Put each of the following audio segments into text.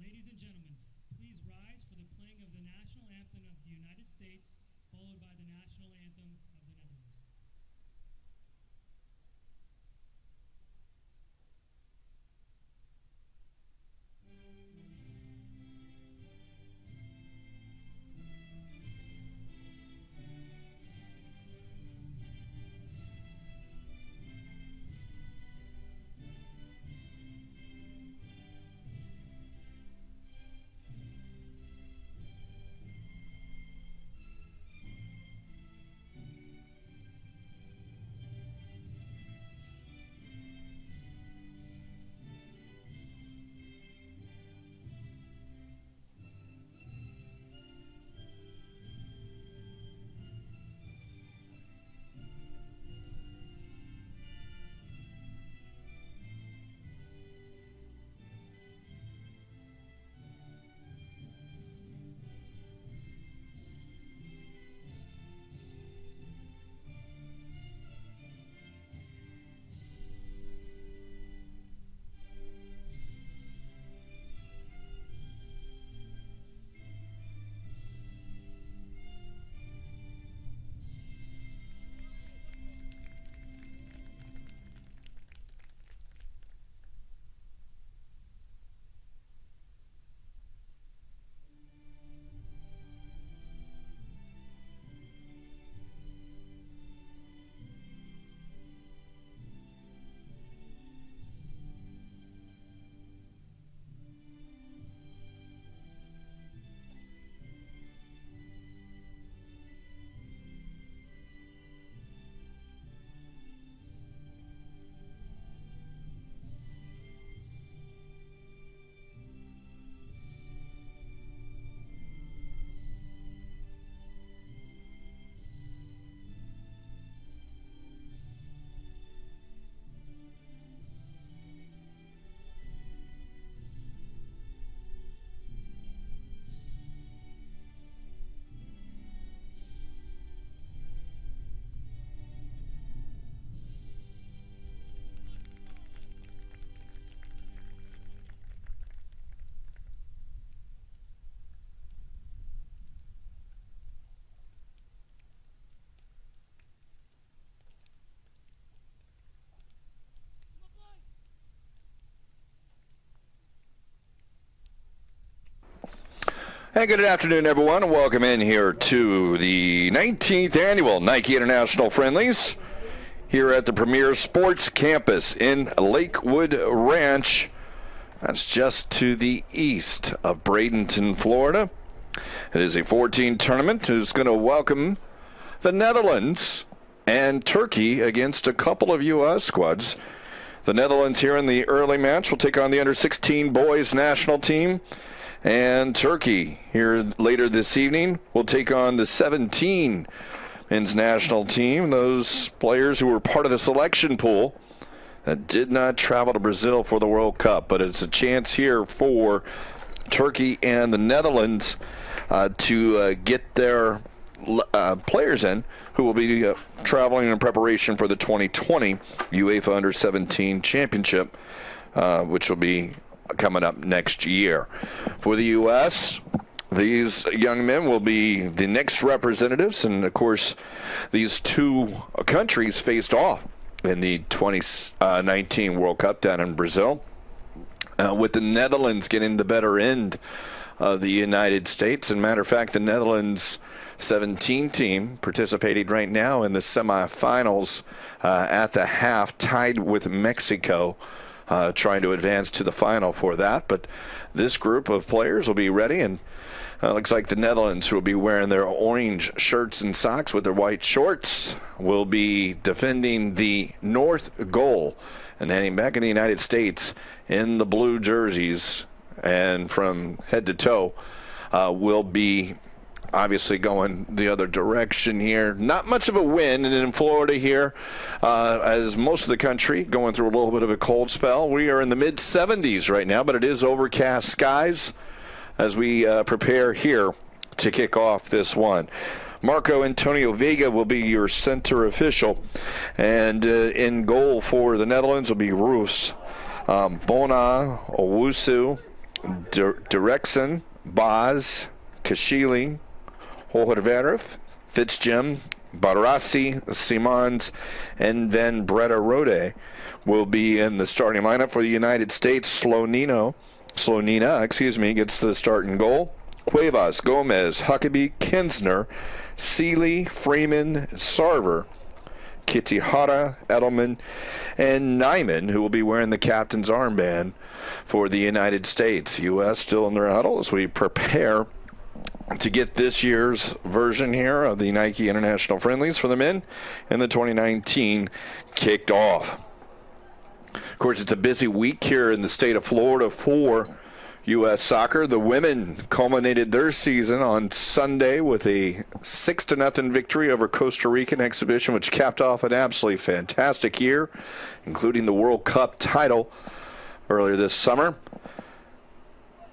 Ladies and gentlemen, please rise for the playing of the national anthem of the United States, followed by the national anthem of the Netherlands. Hey, good afternoon, everyone, and welcome in here to the 19th annual Nike International Friendlies here at the Premier Sports Campus in Lakewood Ranch. That's just to the east of Bradenton, Florida. It is a 14 tournament who's going to welcome the Netherlands and Turkey against a couple of U.S. squads. The Netherlands here in the early match will take on the under-16 boys national team. And Turkey here later this evening will take on the 17 men's national team. Those players who were part of the selection pool that did not travel to Brazil for the World Cup. But it's a chance here for Turkey and the Netherlands to get their players in who will be traveling in preparation for the 2020 UEFA Under-17 Championship, which will be coming up next year. For the U.S., these young men will be the next representatives, and of course these two countries faced off in the 2019 World Cup down in Brazil, with the Netherlands getting the better end of the United States. And matter of fact, the Netherlands 17 team participating right now in the semifinals at the half, tied with Mexico, trying to advance to the final for that. But this group of players will be ready, and looks like the Netherlands, who will be wearing their orange shirts and socks with their white shorts, will be defending the north goal and heading back in the United States in the blue jerseys, and from head to toe will be obviously going the other direction here. Not much of a win, and in Florida here, as most of the country going through a little bit of a cold spell. We are in the mid-70s right now, but it is overcast skies as we prepare here to kick off this one. Marco Antonio Vega will be your center official, and in goal for the Netherlands will be Roos, Bona, Owusu, Derksen, Baz, Kashili, Holherverf, Fitzjim, Barassi, Simons, and Van Breda-Rode will be in the starting lineup for the United States. Slonina, gets the starting goal. Cuevas, Gomez, Huckabee, Kinsner, Seeley, Freeman, Sarver, Kitihara, Edelman, and Nyman, who will be wearing the captain's armband for the United States. U.S. still in their huddle as we prepare to get this year's version here of the Nike International Friendlies for the men in the 2019 kicked off. Of course, it's a busy week here in the state of Florida for U.S. soccer. The women culminated their season on Sunday with a 6-0 victory over Costa Rican exhibition, which capped off an absolutely fantastic year, including the World Cup title earlier this summer.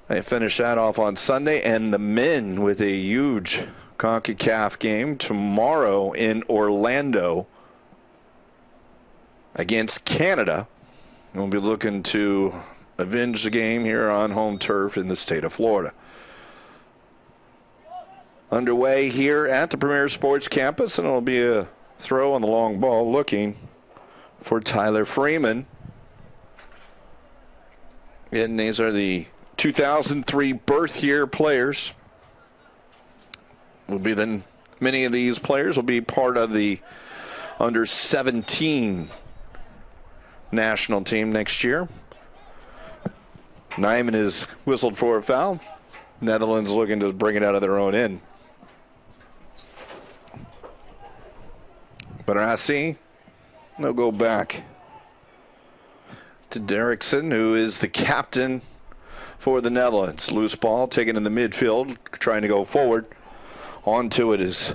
They finished that off on Sunday, and the men with a huge CONCACAF game tomorrow in Orlando against Canada. We'll be looking to avenge the game here on home turf in the state of Florida. Underway here at the Premier Sports Campus, and it'll be a throw on the long ball looking for Tyler Freeman. And these are the 2003 birth year players. Many of these players will be part of the under 17 national team next year. Nyman is whistled for a foul. Netherlands looking to bring it out of their own end. But I see they'll go back to Derksen, who is the captain for the Netherlands. Loose ball taken in the midfield, trying to go forward. Onto it is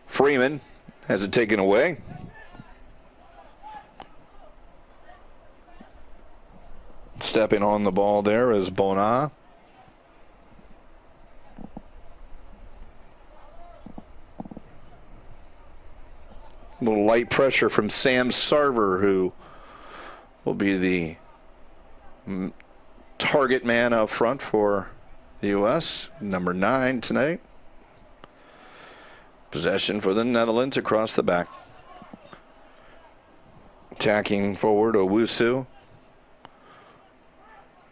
Freeman, has it taken away. Stepping on the ball there is Bona. A little light pressure from Sam Sarver, who will be the target man up front for the U.S. Number 9 tonight. Possession for the Netherlands across the back. Attacking forward, Owusu.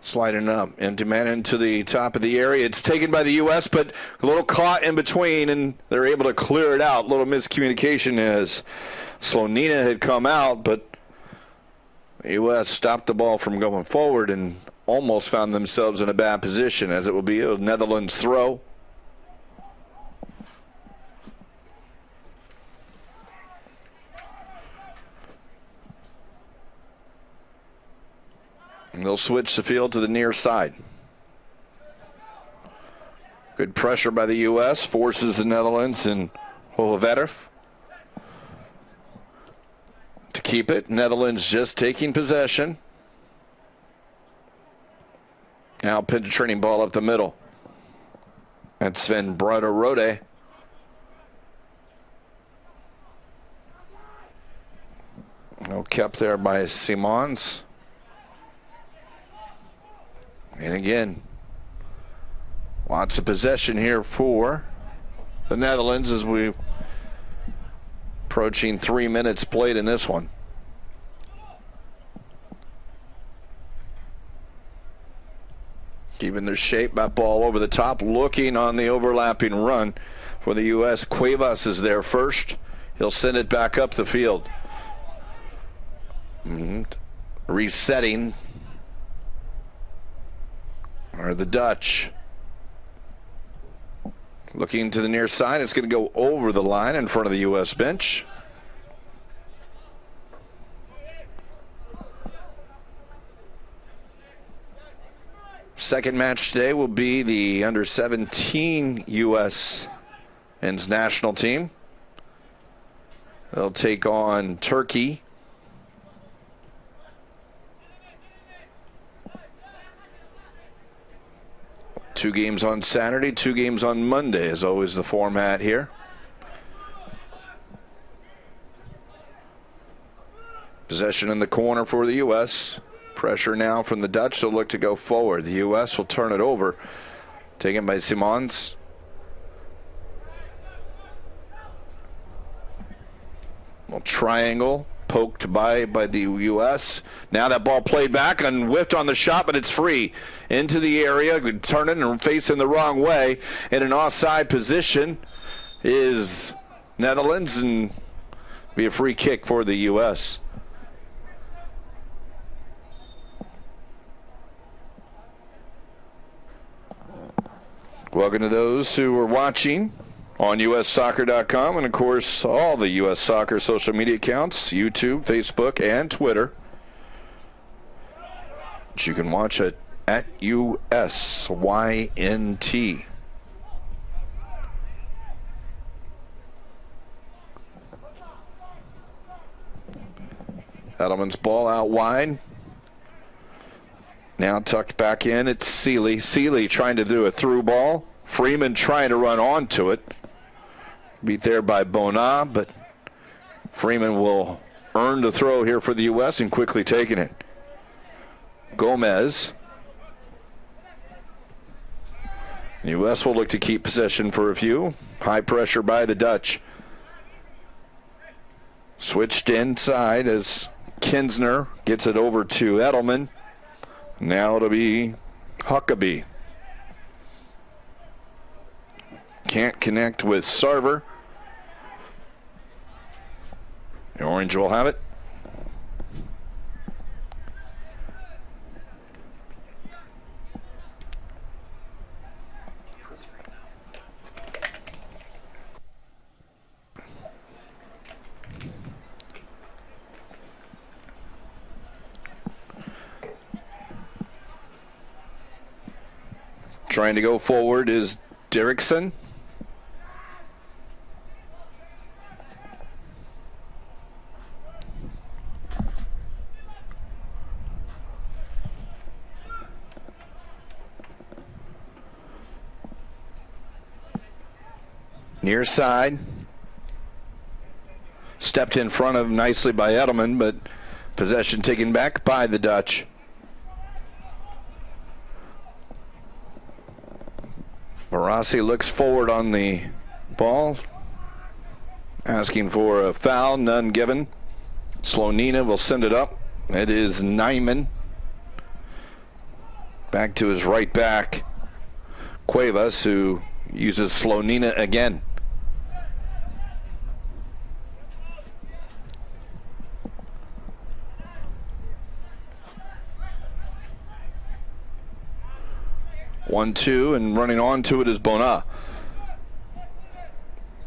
Sliding up, empty man into the top of the area. It's taken by the U.S., but a little caught in between, and they're able to clear it out. A little miscommunication as Slonina had come out, but the U.S. stopped the ball from going forward and almost found themselves in a bad position, as it will be a Netherlands throw. And they'll switch the field to the near side. Good pressure by the U.S. forces the Netherlands and Holherverf to keep it. Netherlands just taking possession. Now penetrating ball up the middle. That's Van Breda-Rode. No, kept there by Simons. And again, lots of possession here for the Netherlands as we approaching 3 minutes played in this one. Keeping their shape. That ball over the top, looking on the overlapping run for the U.S. Cuevas is there first. He'll send it back up the field. Resetting are the Dutch. Looking to the near side. It's going to go over the line in front of the U.S. bench. Second match today will be the under-17 U.S. men's national team. They'll take on Turkey. Two games on Saturday, 2 games on Monday is always the format here. Possession in the corner for the U.S. Pressure now from the Dutch. They'll look to go forward. The U.S. will turn it over. Taken by Simons. Well, triangle poked by the U.S. Now that ball played back and whiffed on the shot, but it's free. Into the area, turning and facing the wrong way. In an offside position is Netherlands, and be a free kick for the U.S. Welcome to those who are watching on ussoccer.com and, of course, all the U.S. Soccer social media accounts, YouTube, Facebook, and Twitter, which you can watch at USYNT. Edelman's ball out wide. Now tucked back in, it's Seeley. Seeley trying to do a through ball. Freeman trying to run onto it. Beat there by Bona, but Freeman will earn the throw here for the U.S. and quickly taking it. Gomez. The U.S. will look to keep possession for a few. High pressure by the Dutch. Switched inside as Kinsner gets it over to Edelman. Now it'll be Huckabee. Can't connect with Sarver. The Orange will have it. Trying to go forward is Derrickson. Near side. Stepped in front of nicely by Edelman, but possession taken back by the Dutch. Barassi looks forward on the ball, asking for a foul, none given. Slonina will send it up. It is Nyman. Back to his right back, Cuevas, who uses Slonina again. One, two, and running onto it is Bona.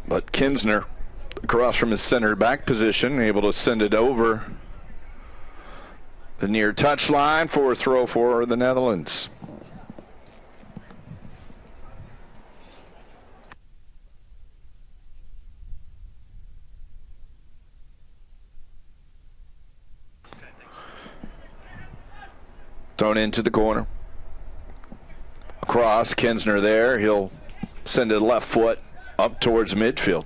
But Kinsner, across from his center back position, able to send it over the near touch line for a throw for the Netherlands. Thrown into the corner. Cross, Kinsner there. He'll send it left foot up towards midfield.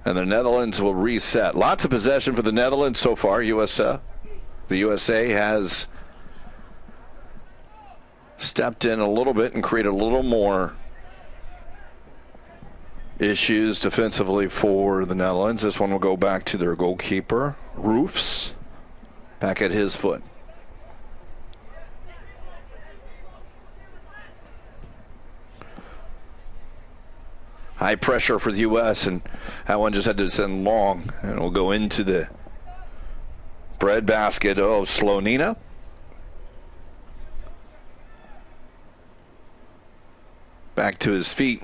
And the Netherlands will reset. Lots of possession for the Netherlands so far, USA. The USA has stepped in a little bit and created a little more issues defensively for the Netherlands. This one will go back to their goalkeeper, Roofs, back at his foot. High pressure for the U.S., and that one just had to send long, and it'll go into the breadbasket of Slonina. Back to his feet.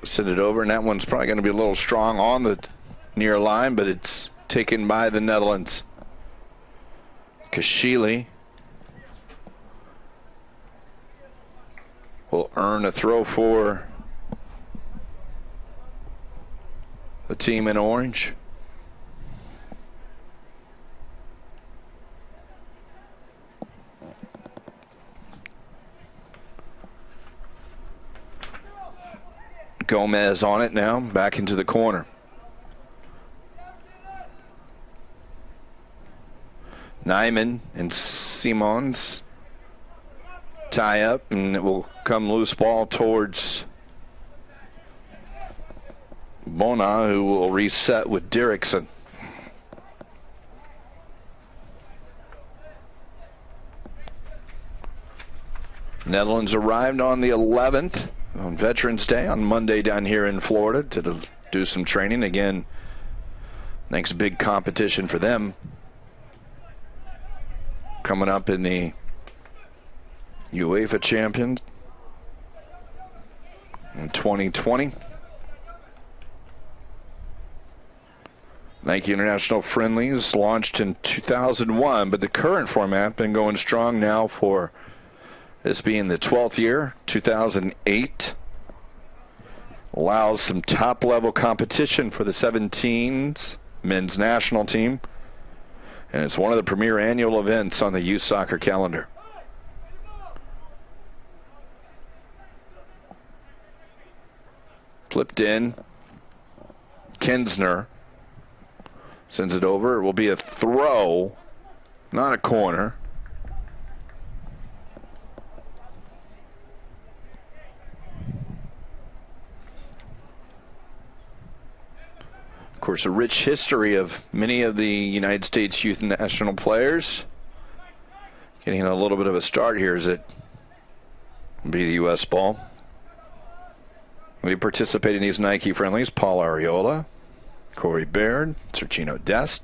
Send it over, and that one's probably going to be a little strong on the near line, but it's taken by the Netherlands. Kashili will earn a throw for the team in orange. Gomez on it now, back into the corner. Nyman and Simons tie up, and it will come loose ball towards Bona, who will reset with Dirickson. Netherlands arrived on the 11th on Veterans Day on Monday down here in Florida to do some training. Again, next big competition for them coming up in the UEFA Champions in 2020. Nike International Friendlies launched in 2001, but the current format been going strong now for this being the 12th year, 2008. Allows some top-level competition for the 17s men's national team. And it's one of the premier annual events on the youth soccer calendar. Flipped in. Kinsner sends it over. It will be a throw, not a corner. Of course, a rich history of many of the United States youth national players. Getting a little bit of a start here as it will be the U.S. ball. We participate in these Nike friendlies. Paul Arriola, Corey Baird, Sergino Dest,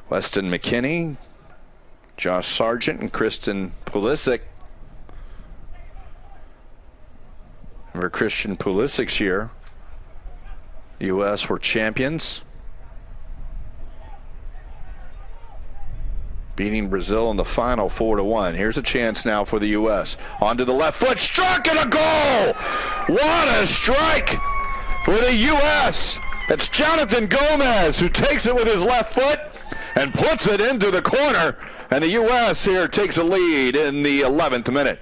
Weston McKinney, Josh Sargent, and Kristen Pulisic. Remember Christian Pulisic's year. The U.S. were champions, beating Brazil in the final 4-1. Here's a chance now for the U.S. Onto the left foot, struck, and a goal! What a strike for the U.S. It's Jonathan Gomez who takes it with his left foot and puts it into the corner, and the U.S. here takes a lead in the 11th minute.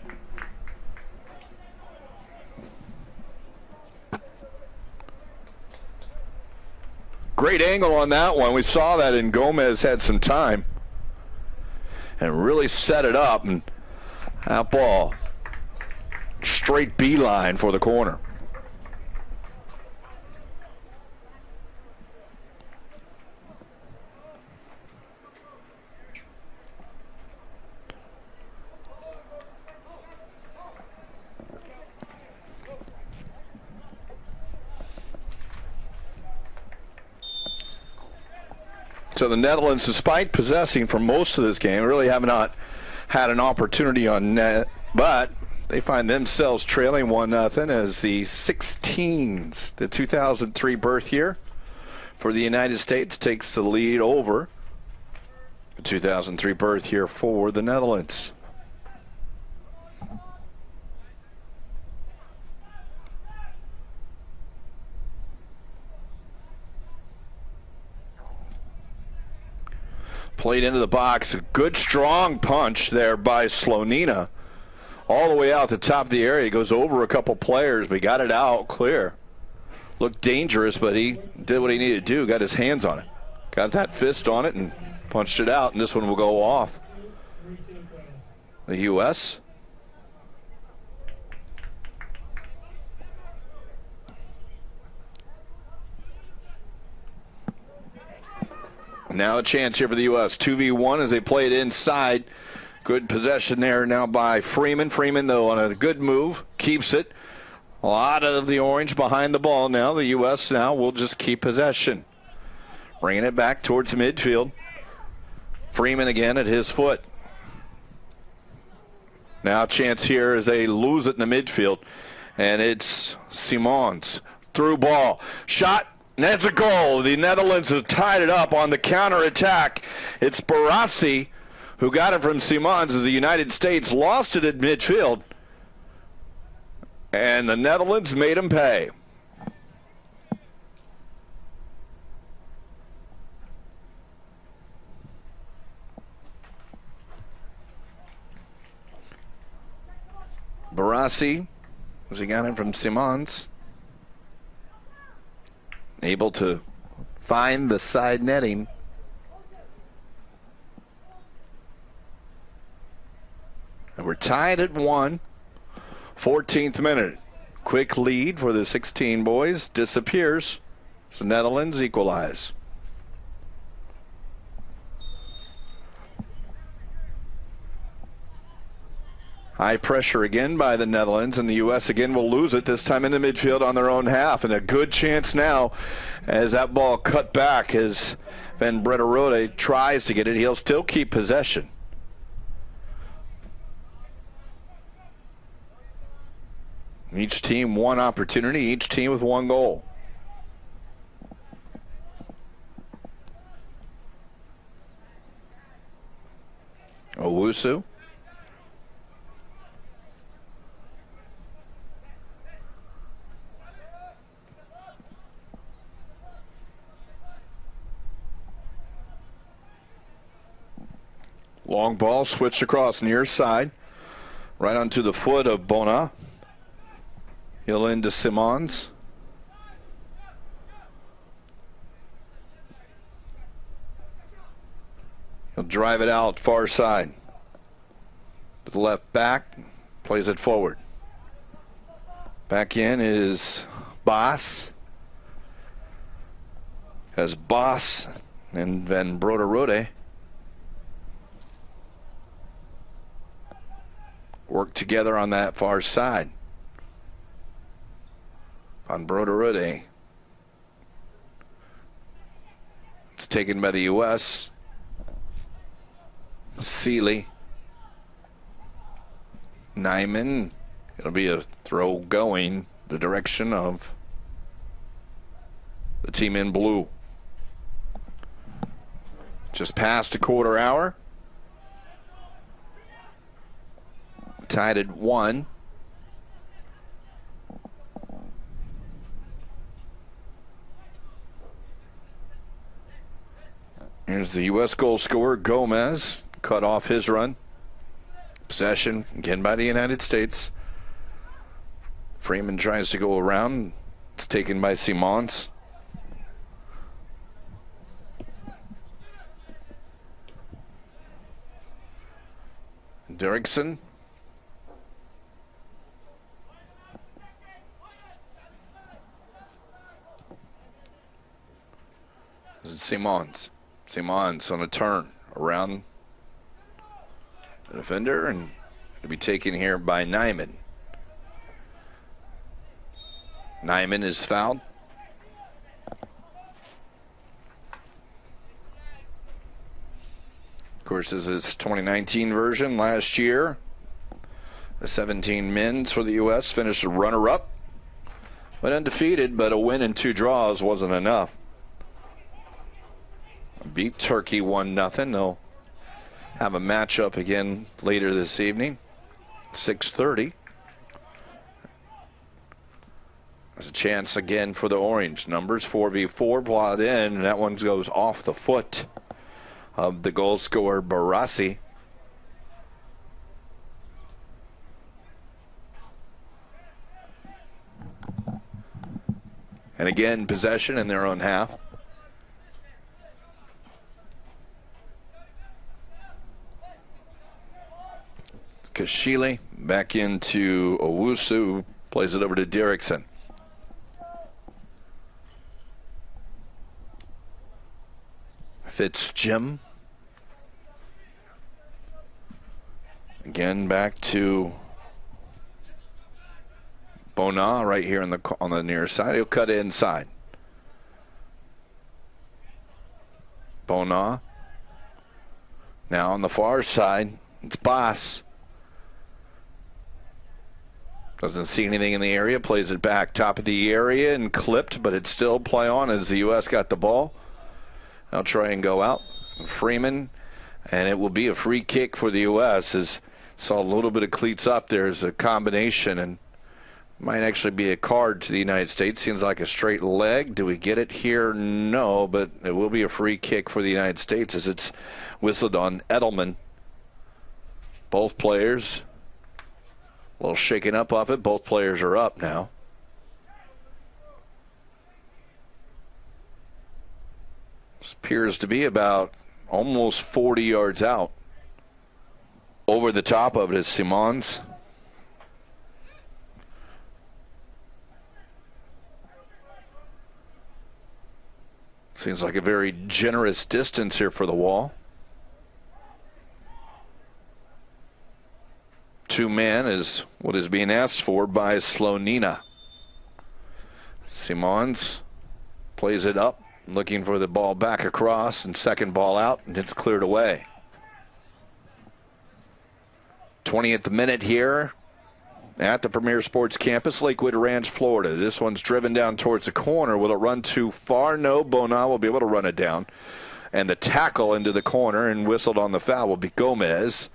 Great angle on that one. We saw that, and Gomez had some time and really set it up, and that ball straight beeline for the corner. So the Netherlands, despite possessing for most of this game, really have not had an opportunity on net, but they find themselves trailing 1-0 as the 16s, the 2003 birth year for the United States, takes the lead over the 2003 birth year for the Netherlands. Played into the box. A good strong punch there by Slonina. All the way out the top of the area. Goes over a couple players, but he got it out clear. Looked dangerous, but he did what he needed to do. Got his hands on it. Got that fist on it and punched it out, and this one will go off. The U.S. Now a chance here for the U.S. 2v1 as they play it inside. Good possession there now by Freeman. Freeman, though, on a good move, keeps it. A lot of the orange behind the ball now. The U.S. now will just keep possession. Bringing it back towards midfield. Freeman again at his foot. Now a chance here as they lose it in the midfield. And it's Simons. Through ball. Shot. And that's a goal. The Netherlands have tied it up on the counterattack. It's Barassi who got it from Simons as the United States lost it at midfield. And the Netherlands made him pay. Barassi, as he got it from Simons, able to find the side netting. And we're tied at 1. 14th minute. Quick lead for the 16 boys disappears. So Netherlands equalize. High pressure again by the Netherlands, and the U.S. again will lose it, this time in the midfield on their own half. And a good chance now as that ball cut back as Van Brederode tries to get it. He'll still keep possession. Each team one opportunity, each team with one goal. Owusu. Long ball switched across near side, right onto the foot of Bona. He'll into Simons. He'll drive it out far side. To the left back, plays it forward. Back in is Boss. Has Boss and Van Brederode work together on that far side. Van Brederode. It's taken by the U.S. Seeley. Nyman. It'll be a throw going the direction of the team in blue. Just past a quarter hour. Tied at 1. Here's the U.S. goal scorer, Gomez, cut off his run. Possession, again by the United States. Freeman tries to go around. It's taken by Simons. Derrickson. This is Simons. Simons on a turn around the defender, and it'll be taken here by Nyman. Nyman is fouled. Of course, this is 2019 version. Last year, the 17 men's for the U.S. finished a runner-up. Went undefeated, but a win and 2 draws wasn't enough. Beat Turkey 1-0. They'll have a matchup again later this evening, 6:30. There's a chance again for the orange. Numbers 4v4 plotted in, and that one goes off the foot of the goal scorer, Barassi. And again, possession in their own half. Kashili back into Owusu, plays it over to Derrickson. Fitz Jim. Again back to Bona right here on the near side. He'll cut inside. Bona. Now on the far side, it's Boss. Doesn't see anything in the area. Plays it back top of the area and clipped, but it's still play on as the U.S. got the ball. They'll try and go out. Freeman, and it will be a free kick for the U.S. As saw a little bit of cleats up. There's a combination, and might actually be a card to the United States. Seems like a straight leg. Do we get it here? No, but it will be a free kick for the United States as it's whistled on Edelman. Both players a little shaken up off it. Both players are up now. This appears to be about almost 40 yards out. Over the top of it is Simons. Seems like a very generous distance here for the wall. 2 men is what is being asked for by Slonina. Simons plays it up, looking for the ball back across, and second ball out, and it's cleared away. 20th minute here at the Premier Sports Campus, Lakewood Ranch, Florida. This one's driven down towards the corner. Will it run too far? No. Bona will be able to run it down. And the tackle into the corner and whistled on the foul will be Gomez.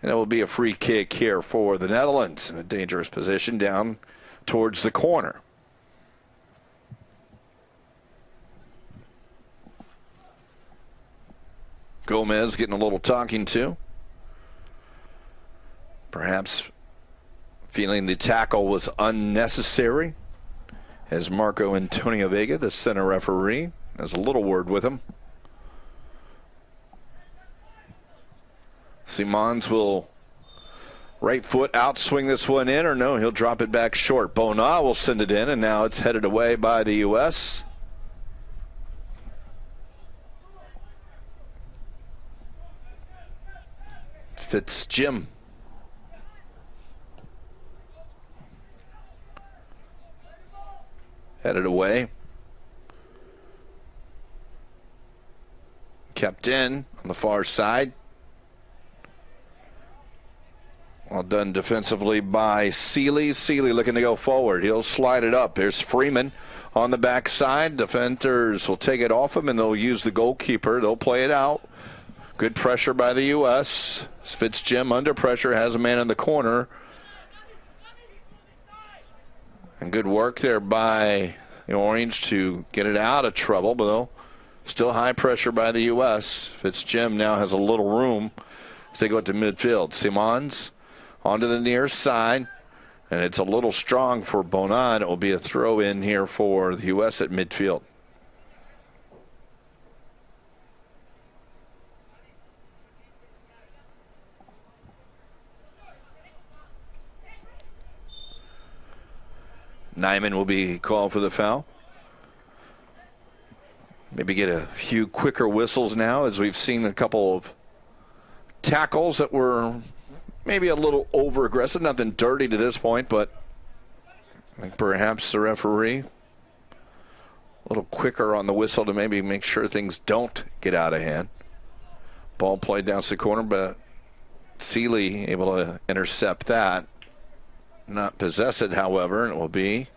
And it will be a free kick here for the Netherlands in a dangerous position down towards the corner. Gomez getting a little talking to. Perhaps feeling the tackle was unnecessary, as Marco Antonio Vega, the center referee, has a little word with him. Simons will right foot out, swing this one in, or no, he'll drop it back short. Bona will send it in, and now it's headed away by the U.S. Jim. Headed away. Kept in on the far side. Well done defensively by Seeley. Seeley looking to go forward. He'll slide it up. There's Freeman on the backside. Defenders will take it off him, and they'll use the goalkeeper. They'll play it out. Good pressure by the U.S. Jim under pressure, has a man in the corner. And good work there by the Orange to get it out of trouble, but though still high pressure by the U.S. Jim now has a little room as they go to midfield. Simons onto the near side, and it's a little strong for Bonan. It will be a throw in here for the U.S. at midfield. Nyman will be called for the foul. Maybe get a few quicker whistles now, as we've seen a couple of tackles that were maybe a little over-aggressive. Nothing dirty to this point, but I think perhaps the referee a little quicker on the whistle to maybe make sure things don't get out of hand. Ball played down to the corner, but Seeley able to intercept that. Not possess it, however, and it will be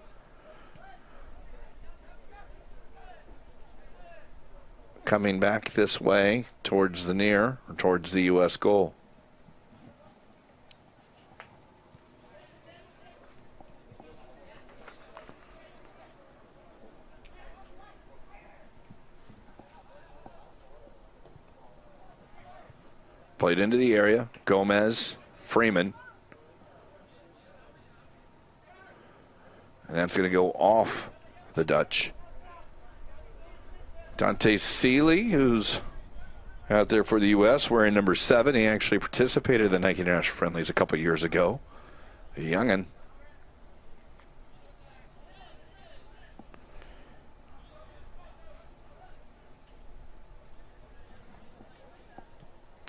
coming back this way towards the near, or towards the U.S. goal. Played into the area. Gomez, Freeman. And that's going to go off the Dutch. Dante Seeley, who's out there for the U.S., wearing number 7. He actually participated in the Nike International Friendlies a couple years ago. A youngin'.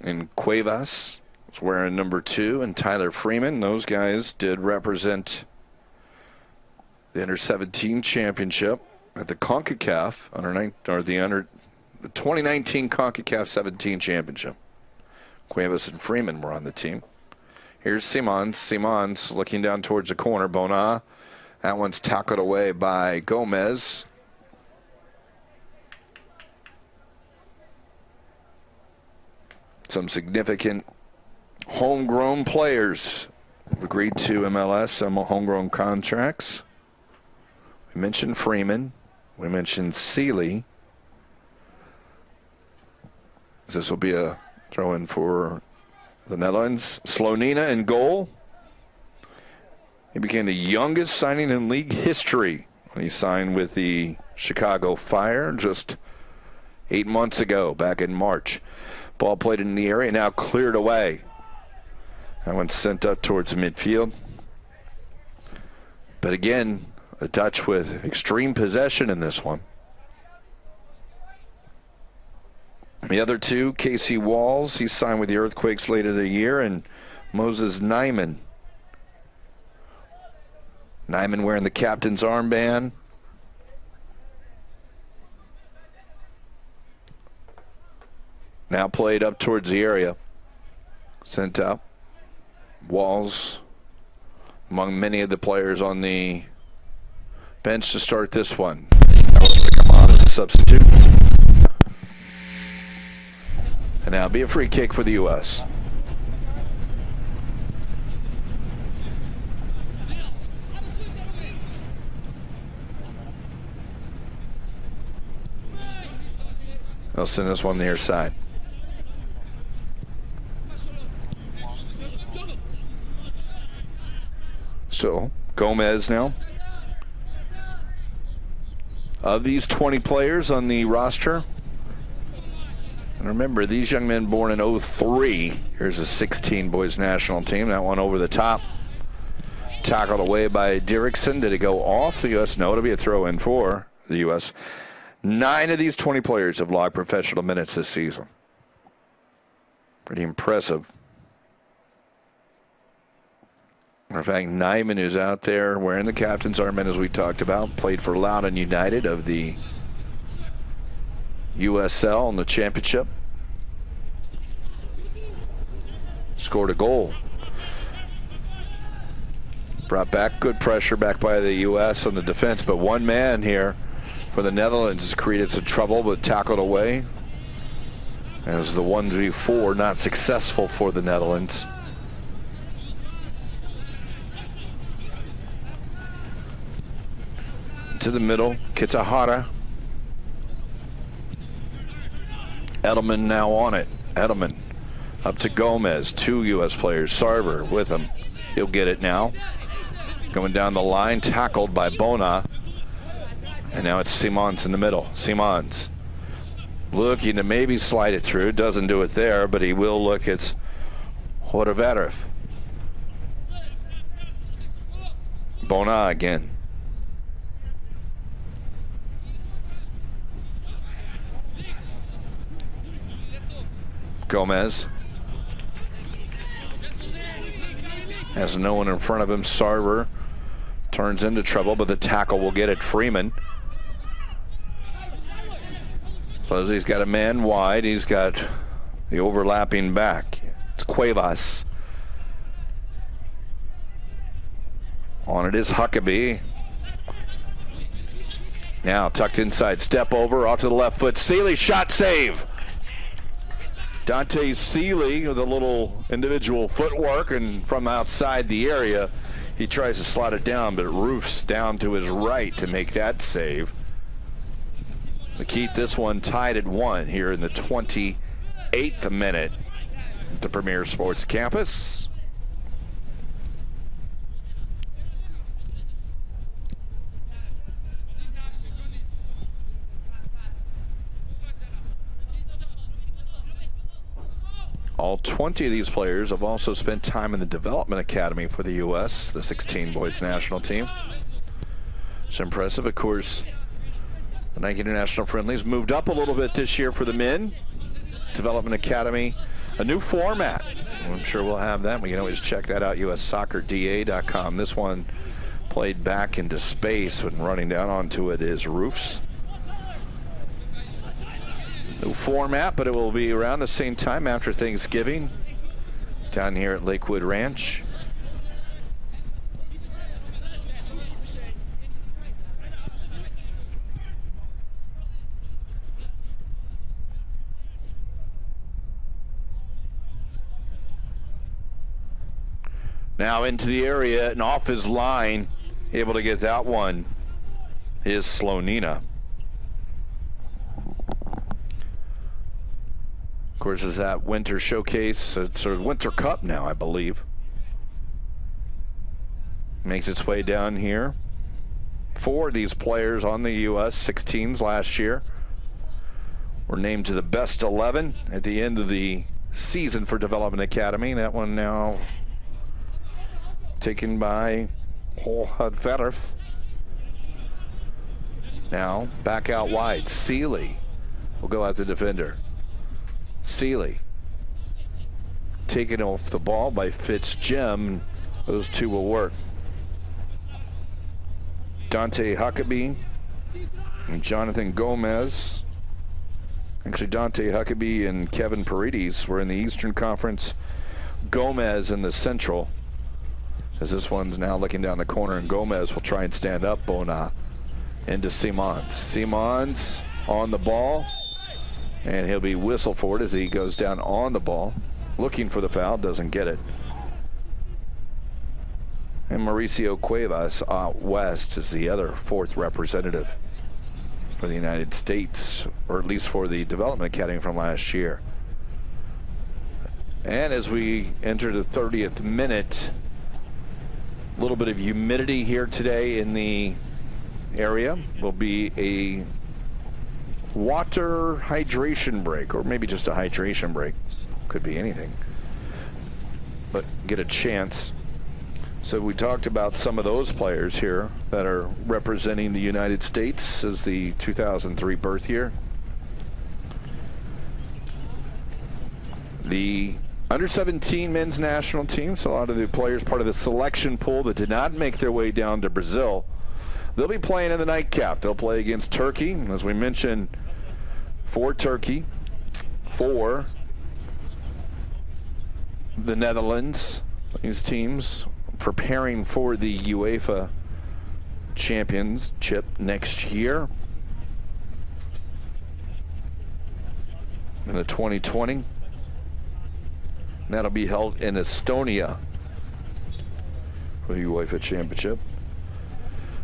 And Cuevas was wearing number 2, and Tyler Freeman. Those guys did represent the under-17 championship at the CONCACAF the 2019 CONCACAF 17 championship. Cuevas and Freeman were on the team. Here's Simons. Simons looking down towards the corner. Bona. That one's tackled away by Gomez. Some significant homegrown players have agreed to MLS, some homegrown contracts. We mentioned Freeman. We mentioned Seeley. This will be a throw-in for the Netherlands. Slonina in goal. He became the youngest signing in league history when he signed with the Chicago Fire just 8 months ago, back in March. Ball played in the area, now cleared away. That one's sent up towards the midfield. But again, the Dutch with extreme possession in this one. The other two, Casey Walls, he signed with the Earthquakes later in the year, and Moses Nyman. Nyman wearing the captain's armband. Now played up towards the area. Sent up. Walls among many of the players on the bench to start this one. That was to come on as a substitute. And now be a free kick for the U.S. They'll send this one near side. So Gomez now. Of these 20 players on the roster, and remember, these young men born in 03. Here's a 16 boys national team. That one over the top. Tackled away by Dirickson. Did it go off the U.S.? No, it'll be a throw-in for the U.S. 9 of these 20 players have logged professional minutes this season. Pretty impressive. Matter of fact, Nyman, who's out there wearing the captain's armband, as we talked about, played for Loudoun United of the USL in the championship. Scored a goal. Brought back good pressure back by the U.S. on the defense, but one man here for the Netherlands has created some trouble, but tackled away. As the 1v4 not successful for the Netherlands. To the middle, Kitahara. Edelman now on it. Edelman up to Gomez. 2 U.S. players. Sarver with him. He'll get it now. Going down the line, tackled by Bona. And now it's Simons in the middle. Simons looking to maybe slide it through. Doesn't do it there, but he will look at Horvath. Bona again. Gomez has no one in front of him. Sarver turns into trouble, but the tackle will get it. Freeman. So as he's got a man wide, he's got the overlapping back. It's Cuevas. On it is Huckabee. Now tucked inside, step over, off to the left foot. Seeley, shot, save. Dante Seeley with a little individual footwork, and from outside the area, he tries to slot it down, but it roofs down to his right to make that save. To keep this one tied at 1 here in the 28th minute at the Premier Sports Campus. All 20 of these players have also spent time in the development academy for the U.S., the 16 boys national team. It's impressive. Of course, the Nike International Friendlies moved up a little bit this year for the men. Development academy, a new format. I'm sure we'll have that. We can always check that out, ussoccerda.com. This one played back into space, when running down onto it is Roofs. New format, but it will be around the same time after Thanksgiving down here at Lakewood Ranch. Now into the area and off his line, able to get that one is Slonina. Of course, is that winter showcase, it's sort of Winter Cup now, I believe. Makes its way down here. 4 of these players on the U-16s last year were named to the best 11 at the end of the season for Development Academy. That one now taken by Hudfetterf. Now back out wide. Seeley will go at the defender. Seeley taken off the ball by Fitzjim. Those two will work. Dante Huckabee and Jonathan Gomez. Actually, Dante Huckabee and Kevin Paredes were in the Eastern Conference. Gomez in the Central. As this one's now looking down the corner, and Gomez will try and stand up. Bona into Simons. Simons on the ball, and he'll be whistled for it as he goes down on the ball, looking for the foul, doesn't get it. And Mauricio Cuevas out west is the other 4th representative for the United States, or at least for the Development Academy from last year. And as we enter the 30th minute, a little bit of humidity here today in the area. Will be a water hydration break, or maybe just a hydration break. Could be anything, but get a chance. So we talked about some of those players here that are representing the United States as the 2003 birth year. The under-17 men's national team, so a lot of the players part of the selection pool that did not make their way down to Brazil, they'll be playing in the nightcap. They'll play against Turkey, as we mentioned, for Turkey, for the Netherlands. These teams preparing for the UEFA Championship next year in the 2020. That'll be held in Estonia for the UEFA Championship.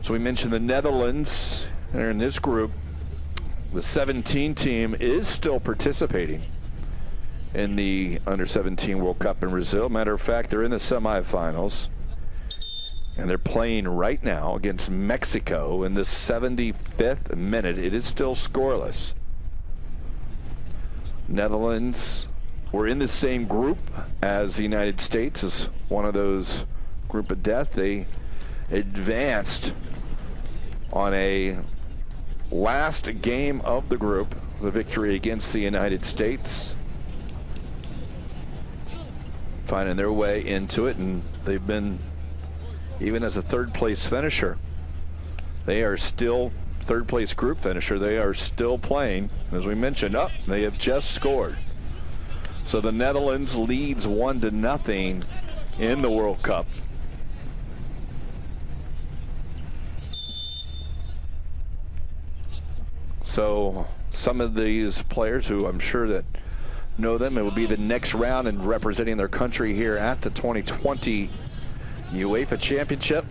So we mentioned the Netherlands. They're in this group. The 17 team is still participating in the Under-17 World Cup in Brazil. Matter of fact, they're in the semifinals. And they're playing right now against Mexico in the 75th minute. It is still scoreless. Netherlands were in the same group as the United States, as one of those group of death. They advanced on a last game of the group, the victory against the United States, finding their way into it, and they've been, even as a 3rd place finisher, they are still 3rd place group finisher. They are still playing. As we mentioned, they have just scored. So the Netherlands leads 1-0 in the World Cup. So some of these players who I'm sure that know them, it will be the next round and representing their country here at the 2020 UEFA Championship.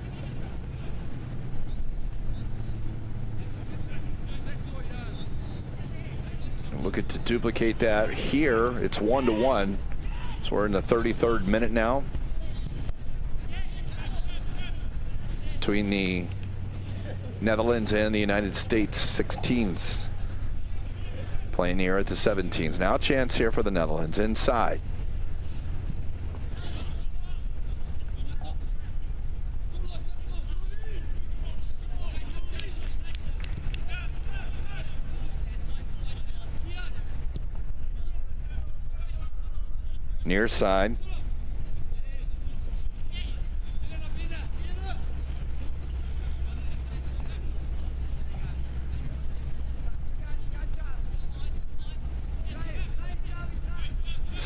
Looking to duplicate that here. It's 1-1. So we're in the 33rd minute now between the Netherlands and the United States 16s playing here at the 17s. Now a chance here for the Netherlands inside. Near side.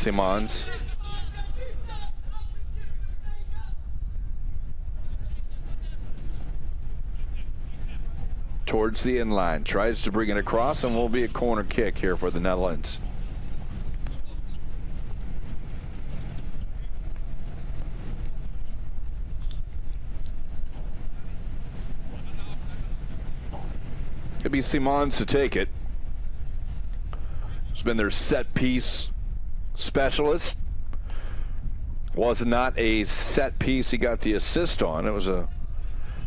Simons. Towards the end line, tries to bring it across, and will be a corner kick here for the Netherlands. Could be Simons to take it. He's been their set piece specialist. Was not a set piece he got the assist on. It was a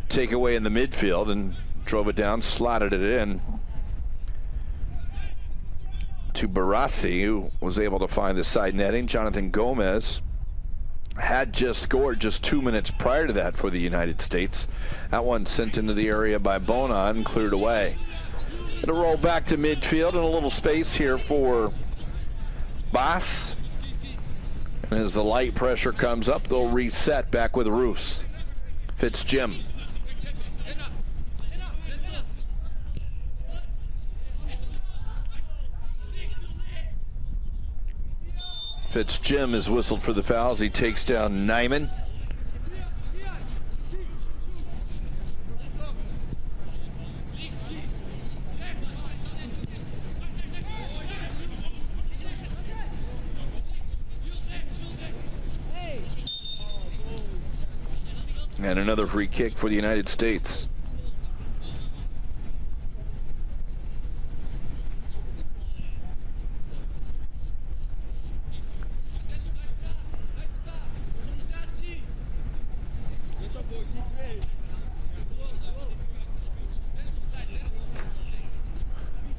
takeaway in the midfield and drove it down, slotted it in to Barassi, who was able to find the side netting. Jonathan Gomez had just scored just 2 minutes prior to that for the United States. That one sent into the area by Bona and cleared away. It'll roll back to midfield and a little space here for Bass. And as the light pressure comes up, they'll reset back with Roos. Fitz-Jim. Fitz-Jim is whistled for the fouls. He takes down Nyman. And another free kick for the United States.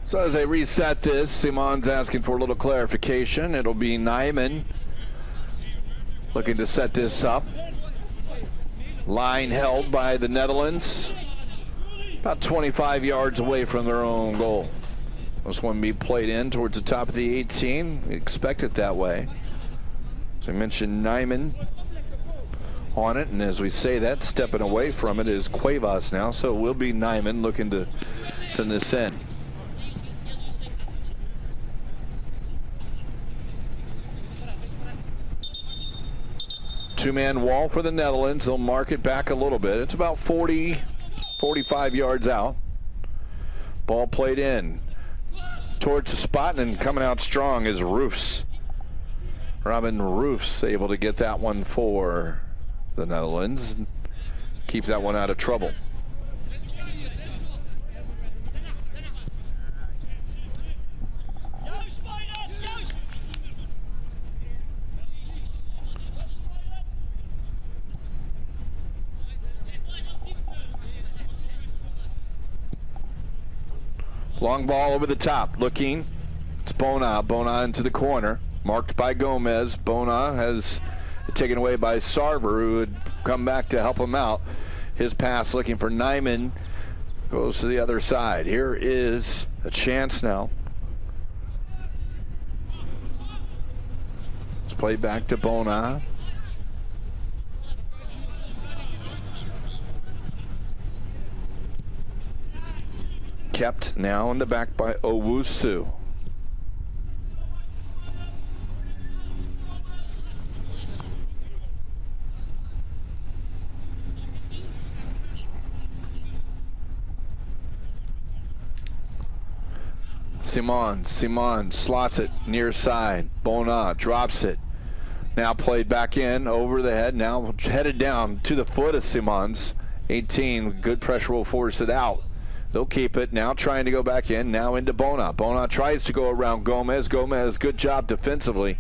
So as they reset this, Simon's asking for a little clarification. It'll be Nyman looking to set this up. Line held by the Netherlands, about 25 yards away from their own goal. This one be played in towards the top of the 18. We expect it that way. As I mentioned, Nyman on it, and as we say that, stepping away from it is Cuevas now, so it will be Nyman looking to send this in. Two-man wall for the Netherlands. They'll mark it back a little bit. It's about 40, 45 yards out. Ball played in towards the spot, and coming out strong is Roofs. Robin Roofs able to get that one for the Netherlands. Keeps that one out of trouble. Long ball over the top, looking. It's Bona. Bona into the corner, marked by Gomez. Bona has it taken away by Sarver, who would come back to help him out. His pass looking for Nyman goes to the other side. Here is a chance now. It's played back to Bona. Kept now in the back by Owusu. Simon slots it near side. Bona drops it. Now played back in over the head. Now headed down to the foot of Simons. 18. Good pressure will force it out. They'll keep it, now trying to go back in, now into Bona. Bona tries to go around Gomez. Gomez, good job defensively.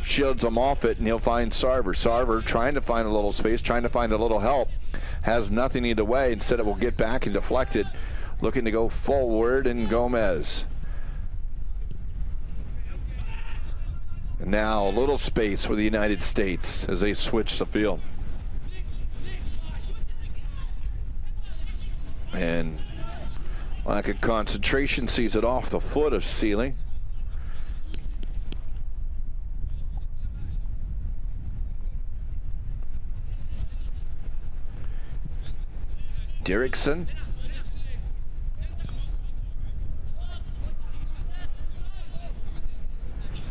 Shields him off it, and he'll find Sarver. Sarver trying to find a little space, trying to find a little help. Has nothing either way. Instead it will get back and deflect it. Looking to go forward, and Gomez. And now a little space for the United States as they switch the field. And lack of concentration sees it off the foot of Sealy. Derrickson.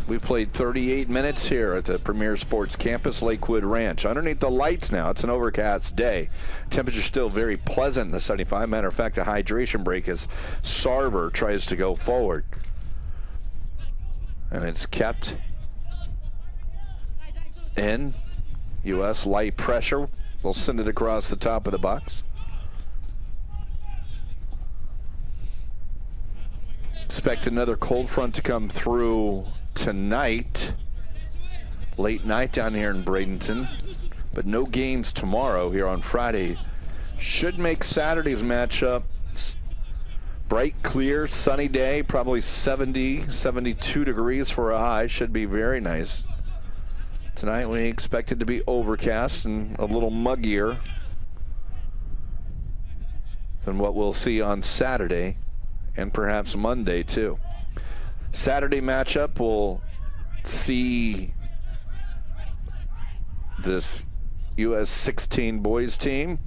We played 38 minutes here at the Premier Sports Campus, Lakewood Ranch. Underneath the lights now, it's an overcast day. Temperature still very pleasant in the 75. Matter of fact, a hydration break as Sarver tries to go forward. And it's kept in. U.S. light pressure. They'll send it across the top of the box. Expect another cold front to come through tonight, late night down here in Bradenton, but no games tomorrow here on Friday. Should make Saturday's matchup bright, clear, sunny day, probably 70, 72 degrees for a high. Should be very nice. Tonight we expect it to be overcast and a little muggier than what we'll see on Saturday and perhaps Monday too. Saturday matchup, we'll see this U-16 boys team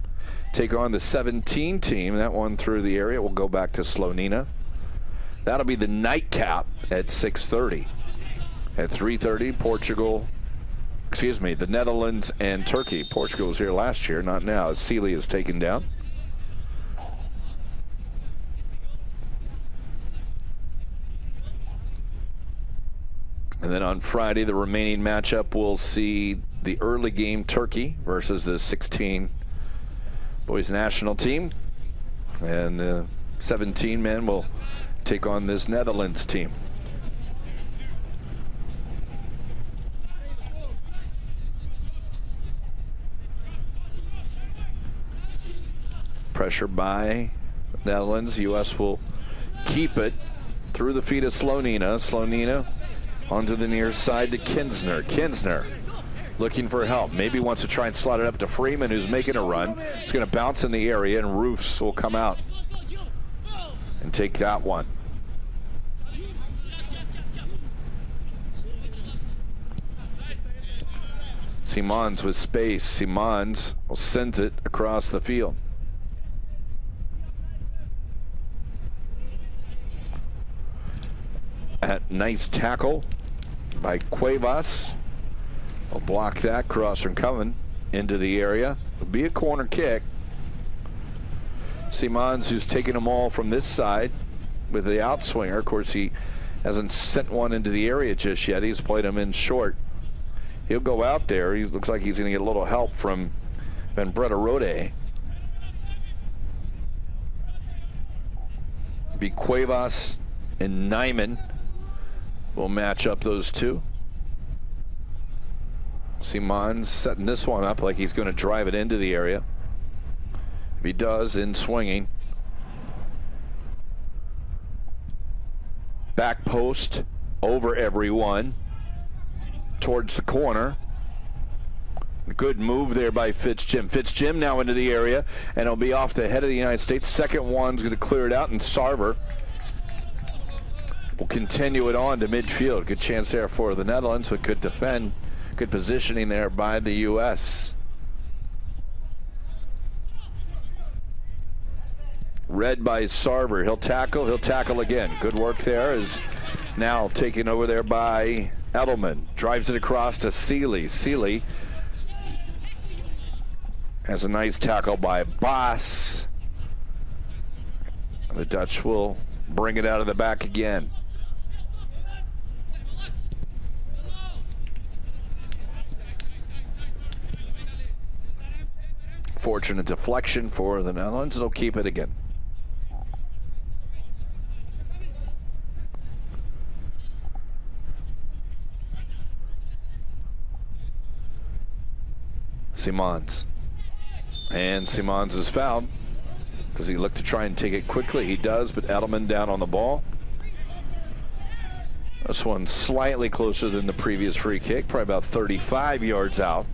take on the 17 team. That one through the area will go back to Slonina. That'll be the nightcap at 6:30. At 3:30, the Netherlands and Turkey. Portugal was here last year, not now, as Sealy is taken down. And then on Friday, the remaining matchup, we'll see the early game Turkey versus the 16 boys national team. And the 17 men will take on this Netherlands team. Pressure by the Netherlands. U.S. will keep it through the feet of Slonina. Slonina onto the near side to Kinsner. Kinsner looking for help. Maybe wants to try and slot it up to Freeman, who's making a run. It's going to bounce in the area, and Roofs will come out and take that one. Simons with space. Simons will send it across the field. At nice tackle by Cuevas. Will block that. Cross from coming into the area. It'll be a corner kick. Simons, who's taking them all from this side with the outswinger. Of course, he hasn't sent one into the area just yet. He's played them in short. He'll go out there. He looks like he's going to get a little help from Van Brederode. Be Cuevas and Nyman will match up those two. Simons setting this one up like he's going to drive it into the area. If he does, in swinging. Back post over everyone towards the corner. Good move there by Fitzjim. Fitzjim now into the area, and it'll be off the head of the United States. Second one's going to clear it out, and Sarver will continue it on to midfield. Good chance there for the Netherlands, but could defend. Good positioning there by the U.S. Read by Sarver. He'll tackle again. Good work there. Is now taken over there by Edelman. Drives it across to Sealy. Sealy has a nice tackle by Boss. The Dutch will bring it out of the back again. Fortunate deflection for the Netherlands. They'll keep it again. Simons. And Simons is fouled. Does he look to try and take it quickly? He does, but Edelman down on the ball. This one's slightly closer than the previous free kick, probably about 35 yards out.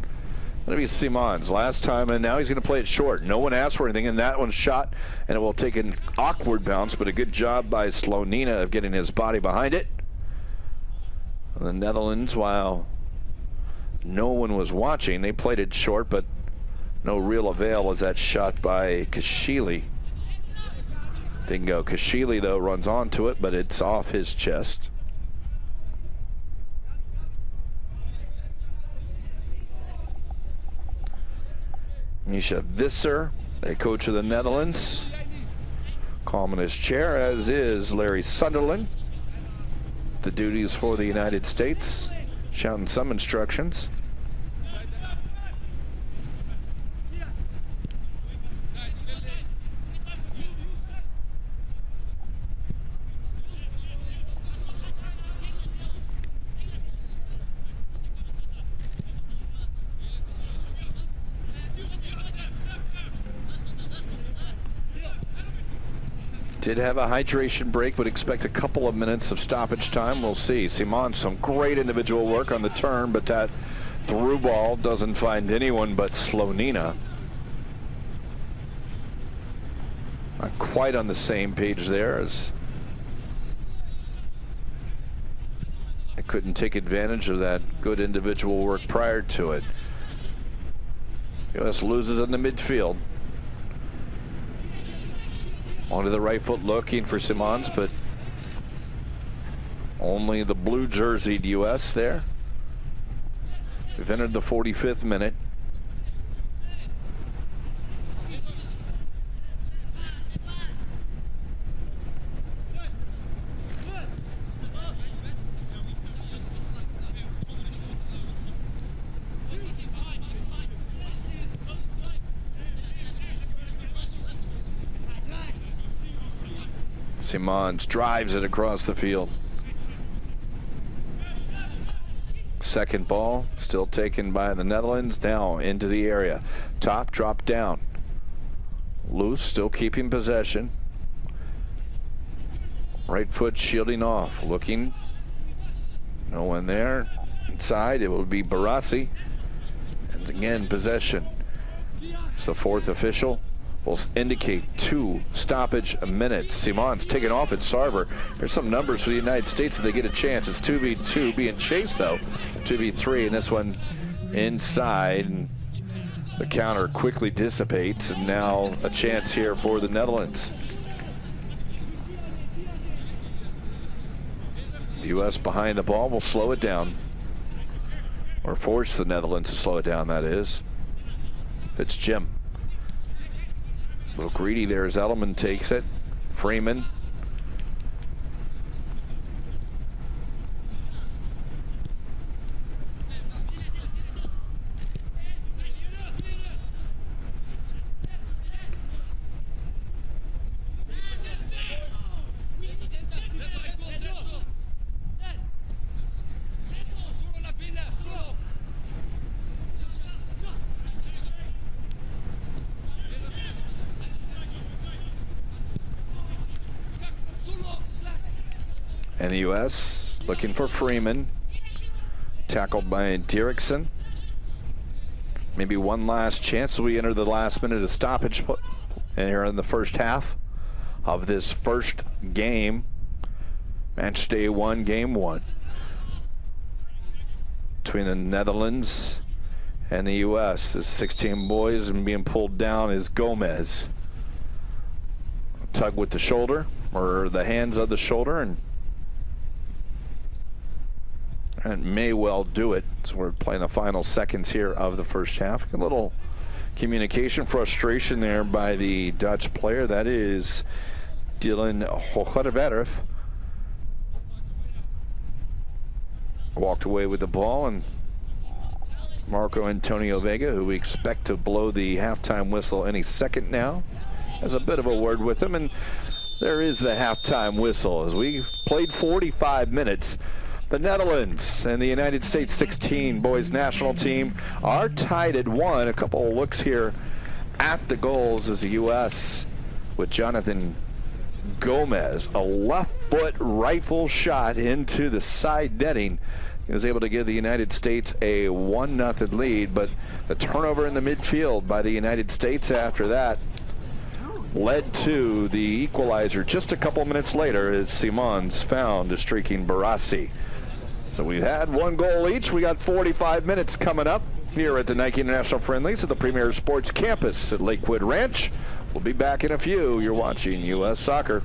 That'll be Simons last time, and now he's going to play it short. No one asked for anything, and that one's shot, and it will take an awkward bounce, but a good job by Slonina of getting his body behind it. The Netherlands, while no one was watching, they played it short, but no real avail was that shot by Kashili. Didn't go. Kashili, though, runs onto it, but it's off his chest. Misha Visser, a coach of the Netherlands, calm in his chair, as is Larry Sunderland. The duties for the United States, shouting some instructions. Did have a hydration break, but expect a couple of minutes of stoppage time. We'll see. Simon, some great individual work on the turn, but that through ball doesn't find anyone but Slonina. Not quite on the same page there, as I couldn't take advantage of that good individual work prior to it. US loses in the midfield. Onto the right foot looking for Simons, but only the blue jerseyed US there. We've entered the 45th minute. Simons drives it across the field. Second ball still taken by the Netherlands. Now into the area. Top, drop down. Loose, still keeping possession. Right foot shielding off. Looking. No one there. Inside it will be Barassi. And again, possession. It's the fourth official. Will indicate 2 stoppage minutes. Simon's taken off at Sarver. There's some numbers for the United States if they get a chance. It's 2v2 being chased though. 2v3, and this one inside. And the counter quickly dissipates, and now a chance here for the Netherlands. The U.S. behind the ball will slow it down, or force the Netherlands to slow it down, that is. It's Jim. A little greedy there as Edelman takes it. Freeman. And the U.S. looking for Freeman. Tackled by Dieriksen. Maybe one last chance. We enter the last minute of stoppage here in the first half of this first game. Match day 1, game 1. Between the Netherlands and the U.S. There's 16 boys, and being pulled down is Gomez. Tug with the shoulder, or the hands of the shoulder, and may well do it. So we're playing the final seconds here of the first half. A little communication frustration there by the Dutch player. That is Dylan Hogerwerf. Walked away with the ball, and Marco Antonio Vega, who we expect to blow the halftime whistle any second now, has a bit of a word with him, and there is the halftime whistle as we played 45 minutes. The Netherlands and the United States 16 boys national team are tied at 1. A couple of looks here at the goals as the U.S. with Jonathan Gomez, a left foot rifle shot into the side netting. He was able to give the United States a 1-0 lead, but the turnover in the midfield by the United States after that led to the equalizer just a couple minutes later as Simons found a streaking Barassi. So we've had 1 goal each. We got 45 minutes coming up here at the Nike International Friendlies at the Premier Sports Campus at Lakewood Ranch. We'll be back in a few. You're watching U.S. Soccer.